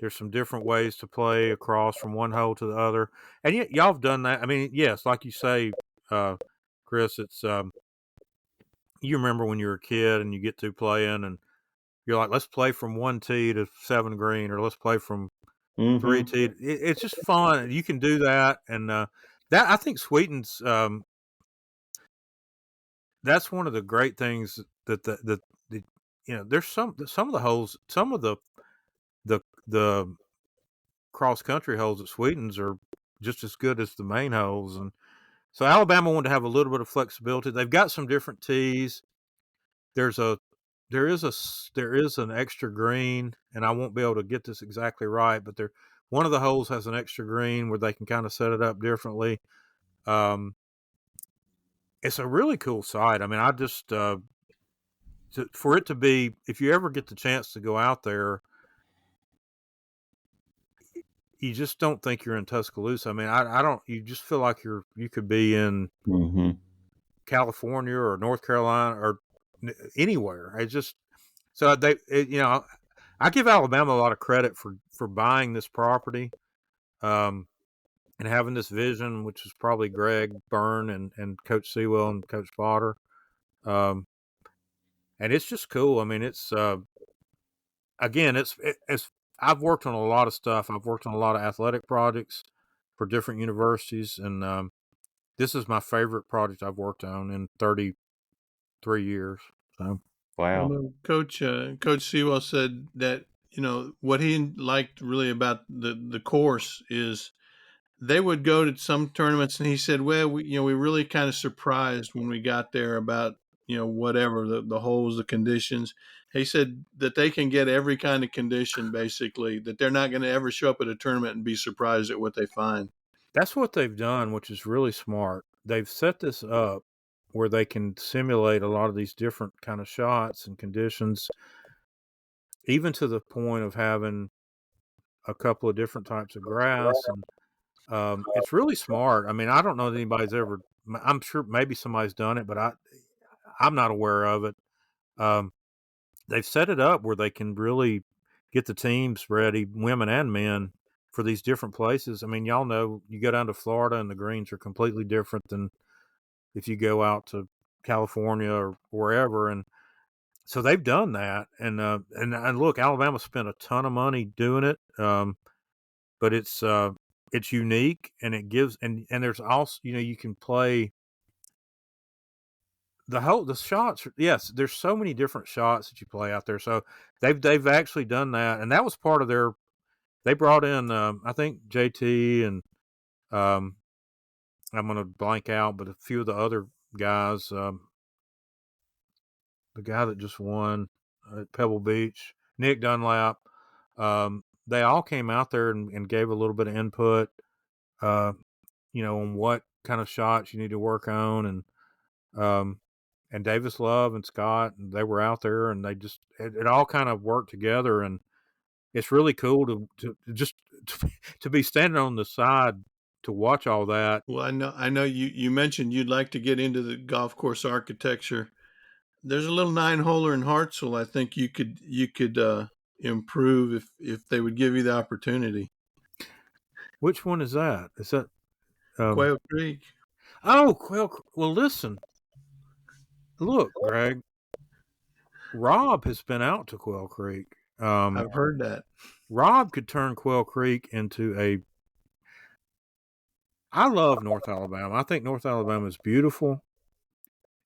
There's some different ways to play across from one hole to the other. And y'all have done that. I mean, yes, like you say, Chris, it's you remember when you were a kid and you get to playing and you're like, let's play from one tee to 7 green, or let's play from 3 Mm-hmm. tee. It's just fun. You can do that. And that, I think Sweetens, that's one of the great things that there's some of the holes, some of the cross country holes at Sweetens are just as good as the main holes. And so Alabama wanted to have a little bit of flexibility. They've got some different tees. There's a there is an extra green, and I won't be able to get this exactly right, but one of the holes has an extra green where they can kind of set it up differently. Um, it's a really cool site. I mean, I just for it to be, if you ever get the chance to go out there, you just don't think you're in Tuscaloosa. I mean, I don't. You just feel like you could be in California or North Carolina or anywhere. It's just so I give Alabama a lot of credit for buying this property, and having this vision, which is probably Gregg Byrne and Coach Sewell and Coach Potter. And it's just cool. I mean, it's again, it's I've worked on a lot of stuff. I've worked on a lot of athletic projects for different universities, and this is my favorite project I've worked on in 33 years. So, wow. Coach Sewell said that what he liked really about the course is they would go to some tournaments, and he said, well, we really kind of surprised when we got there about whatever the holes, the conditions. He said that they can get every kind of condition, basically, that they're not going to ever show up at a tournament and be surprised at what they find. That's what they've done, which is really smart. They've set this up where they can simulate a lot of these different kind of shots and conditions, even to the point of having a couple of different types of grass. And it's really smart. I mean, I don't know that anybody's ever, I'm sure maybe somebody's done it, but I'm not aware of it. They've set it up where they can really get the teams ready, women and men, for these different places. I mean, y'all know, you go down to Florida and the greens are completely different than if you go out to California or wherever. And so they've done that. And look, Alabama spent a ton of money doing it. But it's unique, and it gives, and there's also, you can play the shots. Yes, there's so many different shots that you play out there. So they've actually done that, and that was part of their. They brought in, I think, JT and I'm going to blank out, but a few of the other guys. The guy that just won at Pebble Beach, Nick Dunlap. They all came out there and gave a little bit of input, on what kind of shots you need to work on, and Davis Love and Scott, and they were out there, and they just it all kind of worked together, and it's really cool to just to be standing on the side to watch all that. Well, I know you mentioned you'd like to get into the golf course architecture. There's a little 9-holer in Hartsell. I think you could improve if they would give you the opportunity. Which one is that? Is that Quail Creek? Oh, Quail. Well, listen. Look, Gregg. Rob has been out to Quail Creek. I've heard that. Rob could turn Quail Creek into a. I love North Alabama. I think North Alabama is beautiful.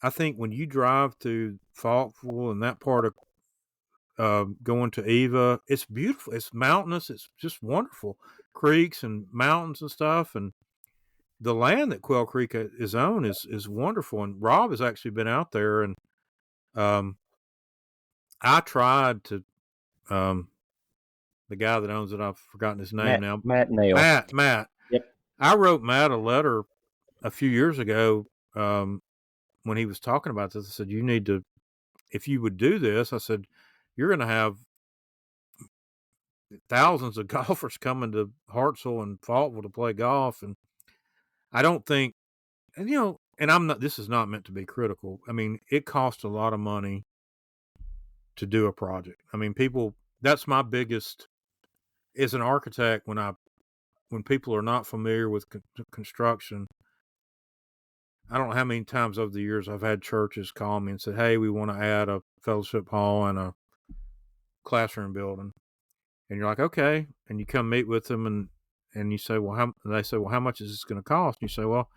I think when you drive to Faultville and that part of going to Eva, it's beautiful. It's mountainous. It's just wonderful. Creeks and mountains and stuff. And the land that Quail Creek is on is wonderful. And Rob has actually been out there, and I tried to the guy that owns it, I've forgotten his name now. Matt Nail. Matt. Yep. I wrote Matt a letter a few years ago when he was talking about this. I said, you need to, if you would do this, I said, you're going to have thousands of golfers coming to Hartsell and Faultville to play golf. And I don't think, and I'm not, this is not meant to be critical. I mean, it costs a lot of money to do a project. I mean, that's my biggest, as an architect, when people are not familiar with construction, I don't know how many times over the years I've had churches call me and say, hey, we want to add a fellowship hall and a classroom building. And you're like, okay. And you come meet with them and you say, they say, well, how much is this going to cost? And you say, well,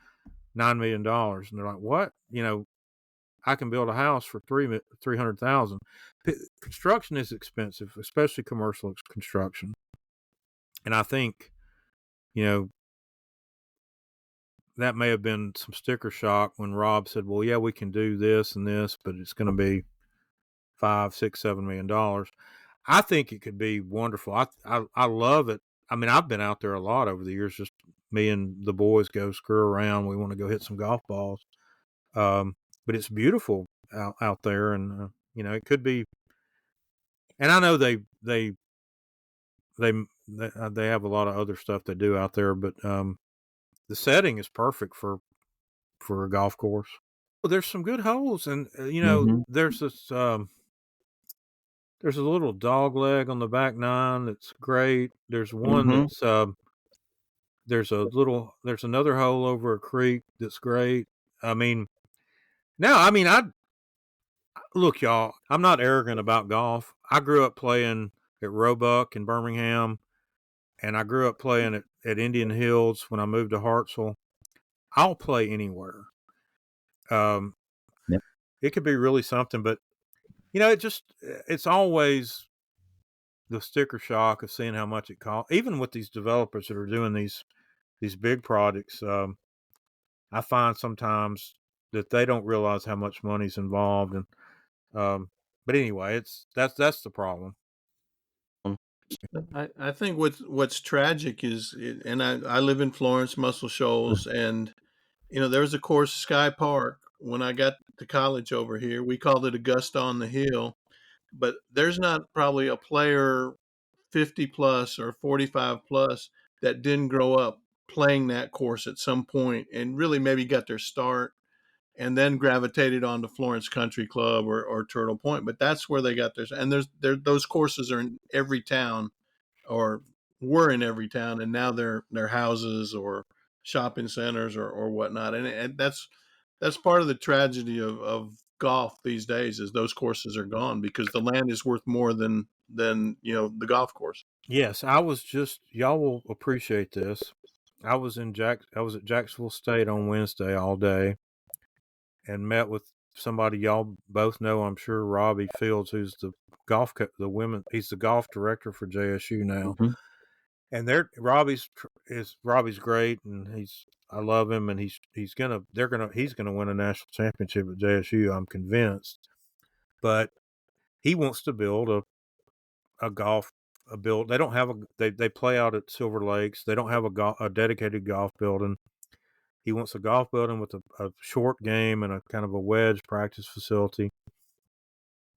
$9 million. And they're like, what? I can build a house for $300,000. Construction is expensive, especially commercial construction. And I think, that may have been some sticker shock when Rob said, well, yeah, we can do this and this, but it's going to be $5, $6, $7 million. I think it could be wonderful. I love it. I mean, I've been out there a lot over the years. Just me and the boys go screw around. We want to go hit some golf balls. But it's beautiful out there, and It could be, and I know they have a lot of other stuff they do out there, but the setting is perfect for a golf course. Well, there's some good holes, and there's this there's a little dog leg on the back nine that's great. There's one that's there's another hole over a creek that's great. I mean, I look, y'all, I'm not arrogant about golf. I grew up playing at Roebuck in Birmingham, and I grew up playing at Indian Hills when I moved to Hartsell. I'll play anywhere. It could be really something, but it's always the sticker shock of seeing how much it costs. Even with these developers that are doing these big projects, I find sometimes that they don't realize how much money's involved, and but anyway, that's the problem. I think what's tragic is, and I live in Florence, Muscle Shoals, and there was a course, Sky Park, when I got to college over here. We called it Augusta on the Hill, but there's not probably a player 50 plus or 45 plus that didn't grow up playing that course at some point and really maybe got their start and then gravitated on to Florence Country Club or Turtle Point. But that's where they got theirs. And those courses are in every town, or were in every town, and now they're houses or shopping centers or whatnot. And that's part of the tragedy of golf these days, is those courses are gone because the land is worth more than the golf course. Yes, y'all will appreciate this. I was at Jacksonville State on Wednesday all day and met with somebody y'all both know, I'm sure, Robbie Fields, who's the he's the golf director for JSU now. And Robbie's great, and I love him, and he's gonna win a national championship at JSU, I'm convinced. But he wants to build they don't have they play out at Silver Lakes. They don't have a dedicated golf building. He wants a golf building with a short game and a kind of a wedge practice facility.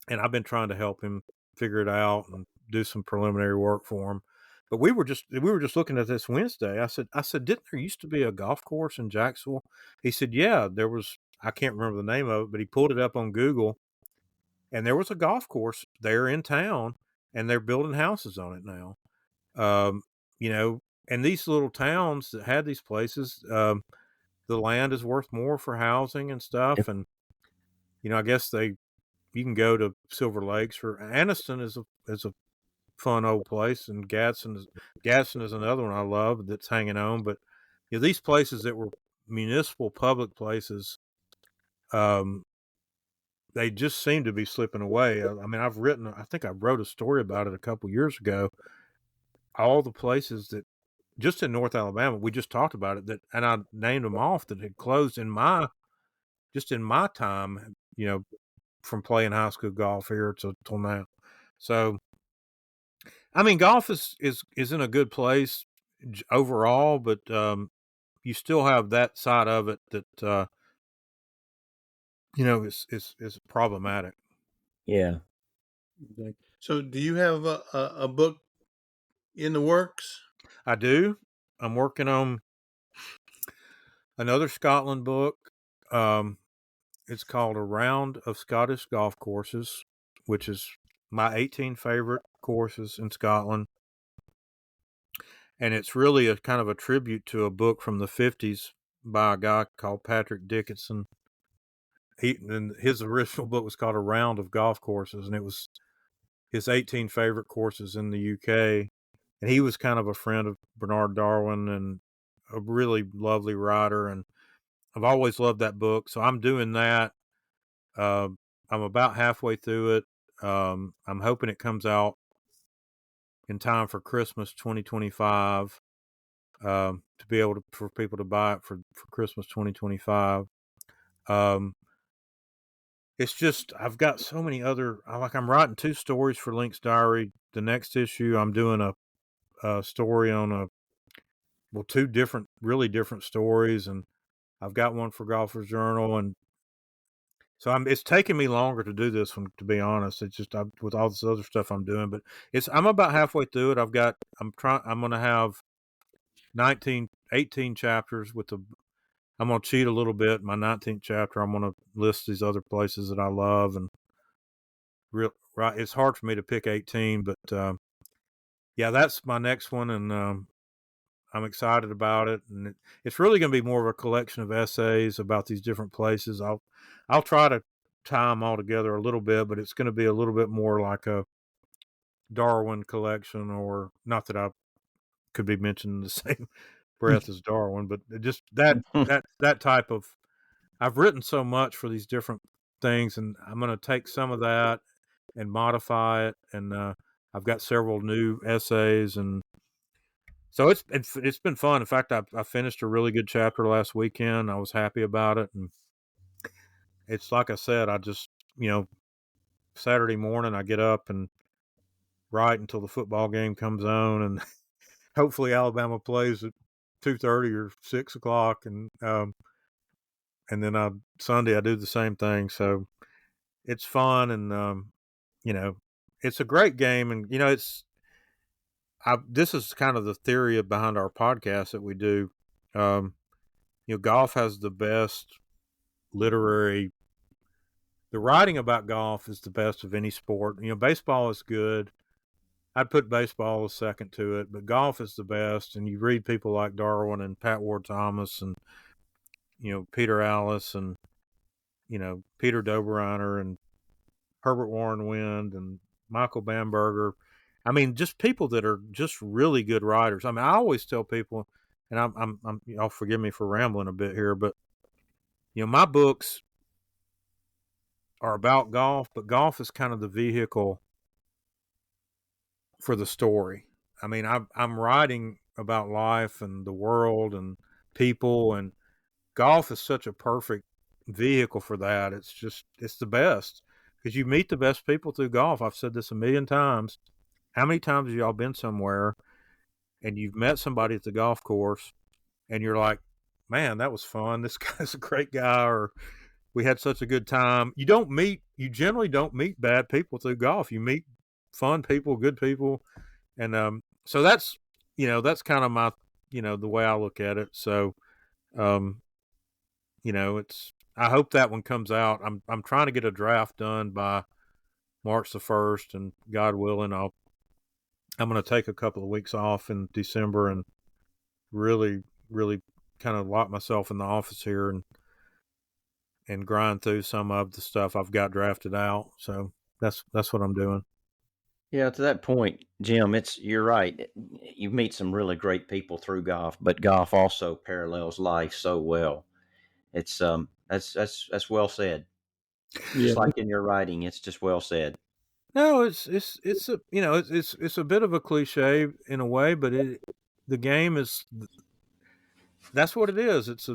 And I've been trying to help him figure it out and do some preliminary work for him. But we were just looking at this Wednesday. I said, didn't there used to be a golf course in Jacksonville? He said, yeah, there was. I can't remember the name of it, but he pulled it up on Google, and there was a golf course there in town, and they're building houses on it now. And these little towns that had these places, the land is worth more for housing and stuff. Yep. And I guess you can go to Silver Lakes, or Anniston is a fun old place, and Gadsden is another one I love that's hanging on. But these places that were municipal public places, they just seem to be slipping away. I mean, I think I wrote a story about it a couple years ago. All the places that just in North Alabama, we just talked about it, and I named them off that had closed in my time, from playing high school golf here till now. So, I mean, golf is in a good place overall, but you still have that side of it that is problematic. Yeah. So, do you have a book in the works? I do. I'm working on another Scotland book. It's called A Round of Scottish Golf Courses, which is my 18 favorite courses in Scotland. And it's really a kind of a tribute to a book from the 50s by a guy called Patrick Dickinson. His original book was called A Round of Golf Courses, and it was his 18 favorite courses in the UK. And he was kind of a friend of Bernard Darwin and a really lovely writer. And I've always loved that book. So I'm doing that. I'm about halfway through it. I'm hoping it comes out in time for Christmas 2025, to be able for people to buy it for Christmas 2025. It's just, I've got so many other, I'm writing 2 stories for Link's Diary. The next issue, I'm doing a story on 2 really different stories. And I've got one for Golfer's Journal. And So it's taking me longer to do this one, to be honest. It's just with all this other stuff I'm doing, but I'm about halfway through it. I'm going to have 18 chapters I'm going to cheat a little bit. My 19th chapter, I'm going to list these other places that I love, and right. It's hard for me to pick 18, but yeah, that's my next one, and I'm excited about it. And it's really going to be more of a collection of essays about these different places. I'll try to tie them all together a little bit, but it's going to be a little bit more like a Darwin collection, or not that I could be mentioned in the same breath as Darwin, but just that type of. I've written so much for these different things, and I'm going to take some of that and modify it. And I've got several new essays, and so it's been fun. In fact, I finished a really good chapter last weekend. I was happy about it, and it's like I said, I just Saturday morning I get up and write until the football game comes on, and hopefully Alabama plays at 2:30 or 6 o'clock, and then Sunday I do the same thing. So it's fun, and it's a great game, and this is kind of the theory behind our podcast that we do. Golf has the best literary. The writing about golf is the best of any sport. Baseball is good. I'd put baseball as second to it, but golf is the best. And you read people like Darwin and Pat Ward-Thomas and Peter Alliss and Peter Doberiner and Herbert Warren Wind and Michael Bamberger. I mean, just people that are just really good writers. I mean, I always tell people, and I'm y'all forgive me for rambling a bit here, but my books are about golf, but golf is kind of the vehicle for the story. I mean, I'm writing about life and the world and people, and golf is such a perfect vehicle for that. It's the best because you meet the best people through golf. I've said this a million times. How many times have y'all been somewhere and you've met somebody at the golf course and you're like, man, that was fun. This guy's a great guy, or we had such a good time. You generally don't meet bad people through golf. You meet fun people, good people. And so that's kind of my, the way I look at it. So, I hope that one comes out. I'm trying to get a draft done by March the 1st, and God willing, I'm going to take a couple of weeks off in December and really, really kind of lock myself in the office here and grind through some of the stuff I've got drafted out. So that's what I'm doing. Yeah, to that point, Jim, you're right. You meet some really great people through golf, but golf also parallels life so well. It's that's well said. Just like in your writing, it's just well said. No, it's a it's a bit of a cliche in a way, but the game is that's what it is. It's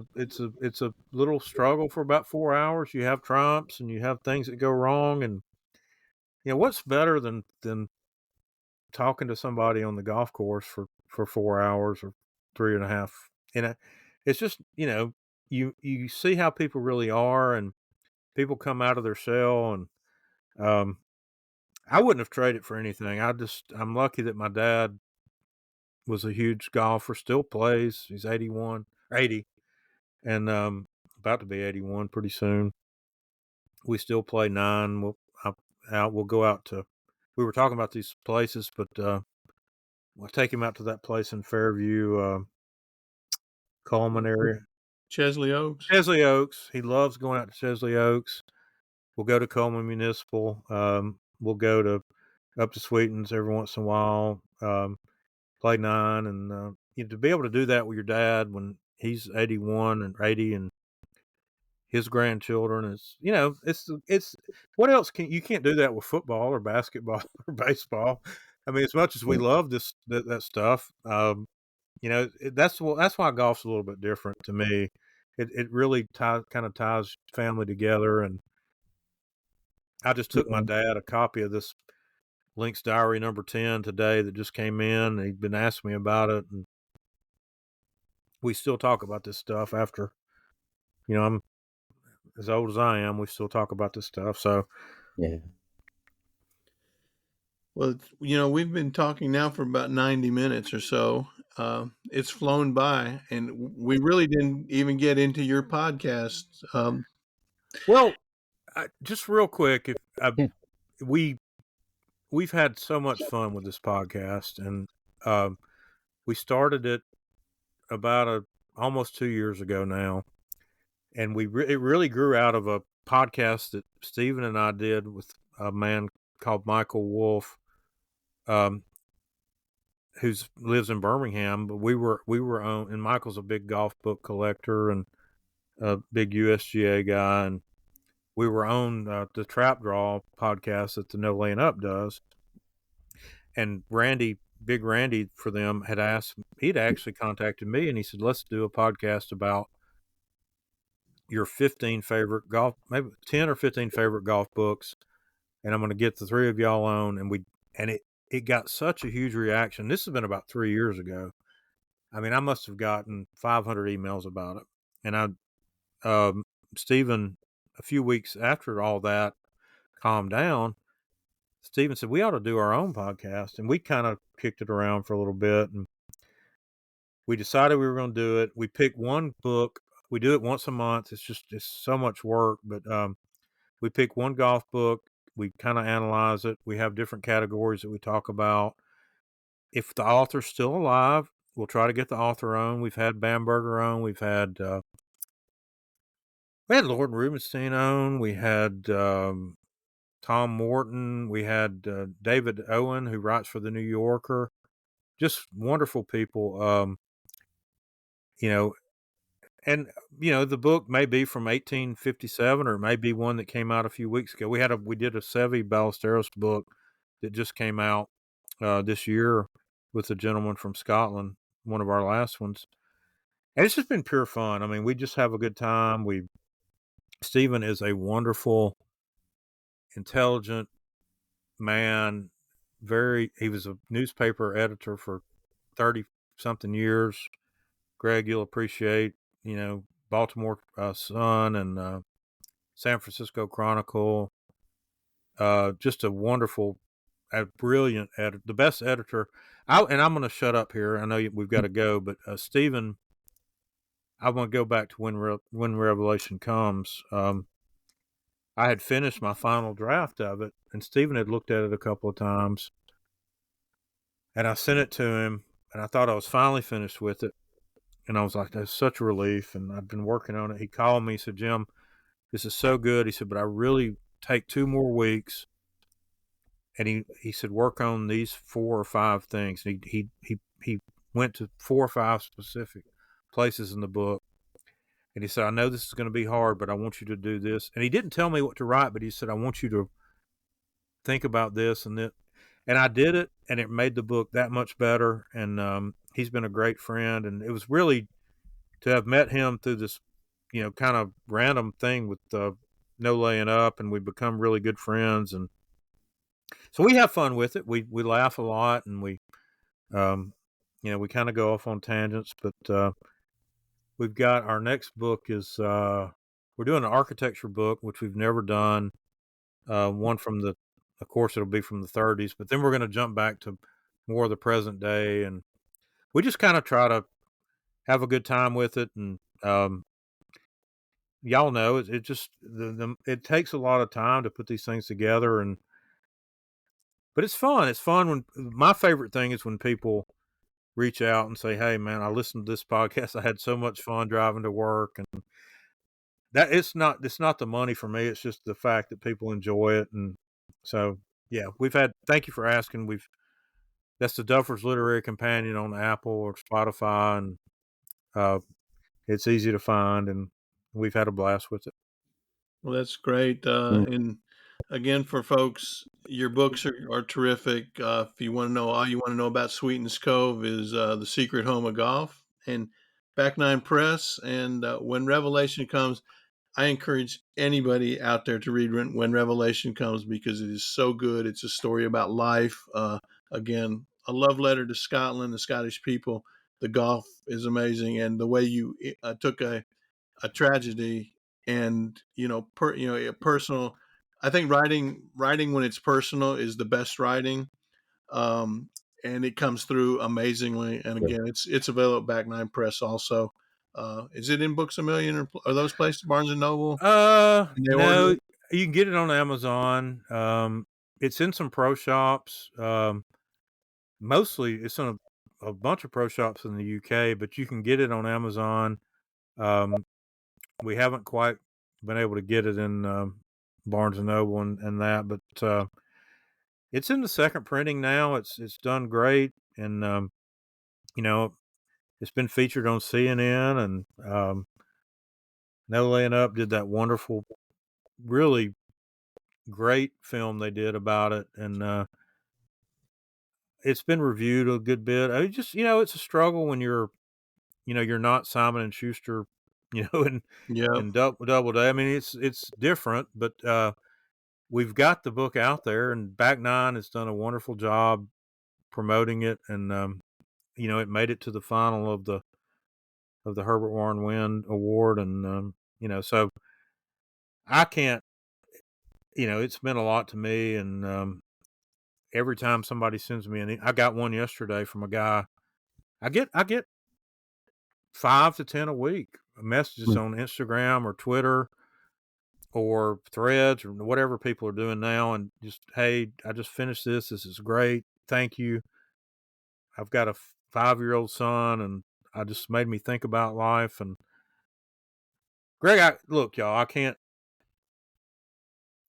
a little struggle for about 4 hours. You have triumphs and you have things that go wrong, and what's better than talking to somebody on the golf course for 4 hours or 3.5. It's just you see how people really are, and people come out of their shell, and I wouldn't have traded for anything. I'm lucky that my dad was a huge golfer, still plays. He's 80, and about to be 81 pretty soon. We still play 9. We'll go out to. We were talking about these places, but we'll take him out to that place in Fairview, Coleman area. Chesley Oaks. Chesley Oaks. He loves going out to Chesley Oaks. We'll go to Coleman Municipal. We'll go up to Sweetens every once in a while. Play 9, and to be able to do that with your dad when he's 81 and 80 and his grandchildren is, it's what else you can't do that with football or basketball or baseball. I mean, as much as we love that stuff, that's why golf's a little bit different to me. It really kind of ties family together. And I just took my dad a copy of this Link's Diary number 10 today that just came in. He'd been asking me about it, and we still talk about this stuff after, as old as I am, we still talk about this stuff. So, yeah. Well, we've been talking now for about 90 minutes or so. It's flown by, and we really didn't even get into your podcast. well, just real quick, if Yeah. we've had so much fun with this podcast, and we started it about almost 2 years ago now, and it really grew out of a podcast that Stephen and I did with a man called Michael Wolf, who lives in Birmingham. But we were on, and Michael's a big golf book collector and a big USGA guy, and we were on the Trap Draw podcast that the No Laying Up does. And Big Randy for them he'd actually contacted me, and he said, let's do a podcast about your 15 favorite golf, maybe 10 or 15 favorite golf books. And I'm going to get the three of y'all on. And it got such a huge reaction. This has been about 3 years ago. I mean, I must have gotten 500 emails about it. And Stephen, a few weeks after all that calmed down, Stephen said, we ought to do our own podcast. And we kind of kicked it around for a little bit. And we decided we were going to do it. We picked one book. We do it once a month. It's so much work, but we pick one golf book. We kind of analyze it. We have different categories that we talk about. If the author's still alive, we'll try to get the author on. We've had Bamberger on. We had Lord Rubenstein on. We had Tom Morton. We had David Owen, who writes for the New Yorker. Just wonderful people. And the book may be from 1857, or it may be one that came out a few weeks ago. We did a Sevi Ballesteros book that just came out this year with a gentleman from Scotland, one of our last ones. And it's just been pure fun. I mean, we just have a good time. Stephen is a wonderful, intelligent man. He was a newspaper editor for 30 something years. Gregg, you'll appreciate, Baltimore Sun and San Francisco Chronicle. Just a wonderful, brilliant editor, the best editor. And I'm going to shut up here. I know we've got to go, but Stephen, I want to go back to when Revelation Comes. I had finished my final draft of it, and Stephen had looked at it a couple of times, and I sent it to him, and I thought I was finally finished with it. And I was like, that's such a relief. And I've been working on it. He called me, he said, Jim, this is so good. He said, but I really take 2 more weeks. And he said, work on these 4 or 5 things. And he went to 4 or 5 specific places in the book. And he said, I know this is going to be hard, but I want you to do this. And he didn't tell me what to write, but he said, I want you to think about this and that. And I did it, and it made the book that much better. And he's been a great friend. And it was really to have met him through this, kind of random thing with No Laying Up, and we've become really good friends. And so we have fun with it. We laugh a lot, and we kind of go off on tangents. But we've got our next book is we're doing an architecture book, which we've never done. One of course, it'll be from the 30s, but then we're going to jump back to more of the present day, and we just kind of try to have a good time with it. And y'all know it just it takes a lot of time to put these things together, but it's fun. It's fun when my favorite thing is when people reach out and say, hey man, I listened to this podcast. I had so much fun driving to work. And that it's not the money for me. It's just the fact that people enjoy it. And so, yeah, thank you for asking. That's the Duffer's Literary Companion on Apple or Spotify. And it's easy to find, and we've had a blast with it. Well, that's great. And again, for folks, your books are terrific. If you want to know, all you want to know about Sweetens Cove is The Secret Home of Golf and Back Nine Press. And When Revelation Comes, I encourage anybody out there to read When Revelation Comes, because it is so good. It's a story about life. Again, a love letter to Scotland, the Scottish people. The golf is amazing. And the way you took a tragedy and personal. I think writing when it's personal is the best writing, and it comes through amazingly. And again, it's available at Back Nine Press also. Is it in Books a Million or are those places, Barnes and Noble? No, you can get it on Amazon. It's in some pro shops. Mostly it's in a bunch of pro shops in the UK, but you can get it on Amazon. We haven't quite been able to get it in Barnes and Noble and that, but it's in the second printing now. It's done great, and it's been featured on CNN, and No Laying Up did that wonderful, really great film they did about it, and it's been reviewed a good bit. I just it's a struggle when you're not Simon and Schuster, and Doubleday. I mean, it's different, but we've got the book out there, and Back Nine has done a wonderful job promoting it, and it made it to the final of the Herbert Warren Wind Award, and so I can't. It's meant a lot to me, and every time somebody sends me I got one yesterday from a guy. I get 5 to 10 a week messages on Instagram or Twitter or Threads or whatever people are doing now, and just, hey, I just finished this. This is great. Thank you. I've got a 5-year-old son, and I just made me think about life. And Gregg, look, y'all, I can't.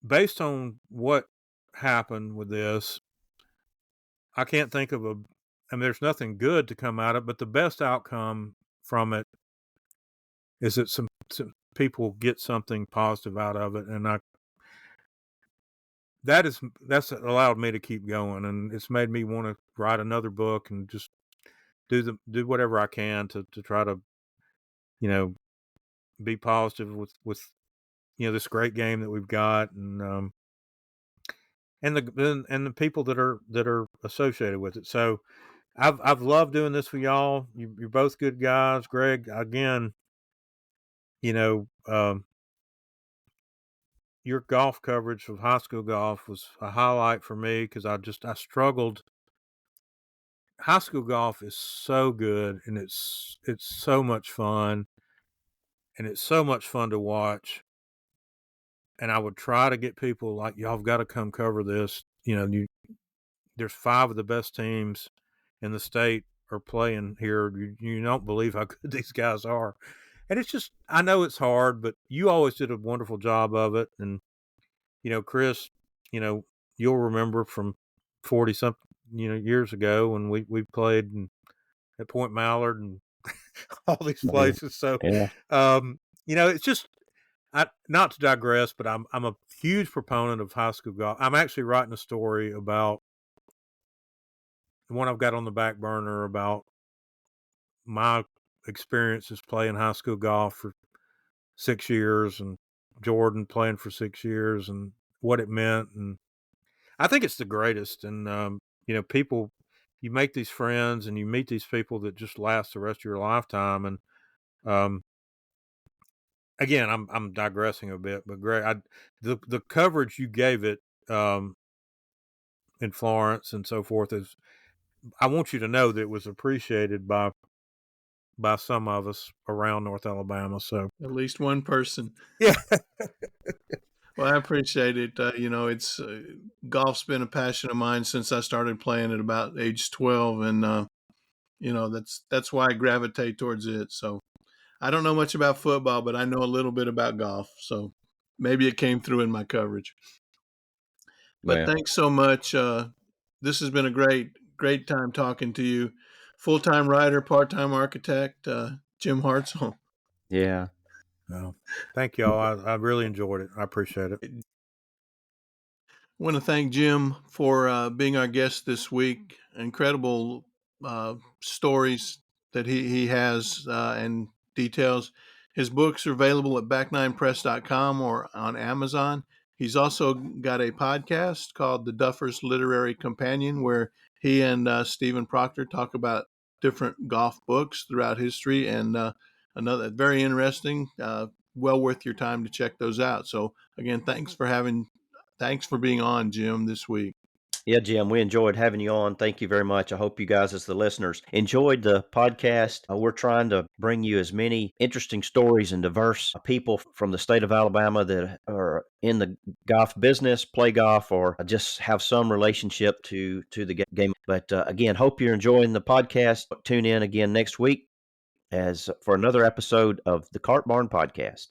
Based on what happened with this, I can't think of there's nothing good to come out of it, but the best outcome from it is that some people get something positive out of it, and that's allowed me to keep going, and it's made me want to write another book and just do whatever I can to try to be positive with this great game that we've got, and the people that are associated with it. So I've loved doing this with y'all. You're both good guys. Gregg, again, your golf coverage of high school golf was a highlight for me, because I struggled. High school golf is so good, and it's so much fun, and it's so much fun to watch. And I would try to get people like, y'all have got to come cover this. There's 5 of the best teams in the state are playing here. You don't believe how good these guys are. And it's just, I know it's hard, but you always did a wonderful job of it. And, Chris, you'll remember from 40 something, years ago when we played at Point Mallard and all these places. So, it's just, not to digress, but I'm a huge proponent of high school golf. I'm actually writing a story about the one I've got on the back burner about my experiences playing high school golf for 6 years, and Jordan playing for 6 years, and what it meant. And I think it's the greatest. And, people, you make these friends and you meet these people that just last the rest of your lifetime. And, again, I'm digressing a bit, but Gregg, the coverage you gave it, in Florence and so forth, I want you to know that it was appreciated by some of us around North Alabama. So at least one person. Yeah. Well, I appreciate it. It's golf's been a passion of mine since I started playing at about age 12, and that's why I gravitate towards it. So I don't know much about football, but I know a little bit about golf. So maybe it came through in my coverage. But thanks so much. This has been a great time talking to you. Full-time writer, part-time architect, Jim Hartsell. Yeah. Well, thank y'all. I really enjoyed it. I appreciate it. I want to thank Jim for being our guest this week. Incredible stories that he has and details. His books are available at back9press.com or on Amazon. He's also got a podcast called The Duffers Literary Companion, where he and Stephen Proctor talk about different golf books throughout history, and another very interesting. well worth your time to check those out. So again, thanks for being on, Jim, this week. Yeah, Jim, we enjoyed having you on. Thank you very much. I hope you guys, as the listeners, enjoyed the podcast. We're trying to bring you as many interesting stories and diverse people from the state of Alabama that are in the golf business, play golf, or just have some relationship to the game. But again, hope you're enjoying the podcast. Tune in again next week as for another episode of the Cart Barn Podcast.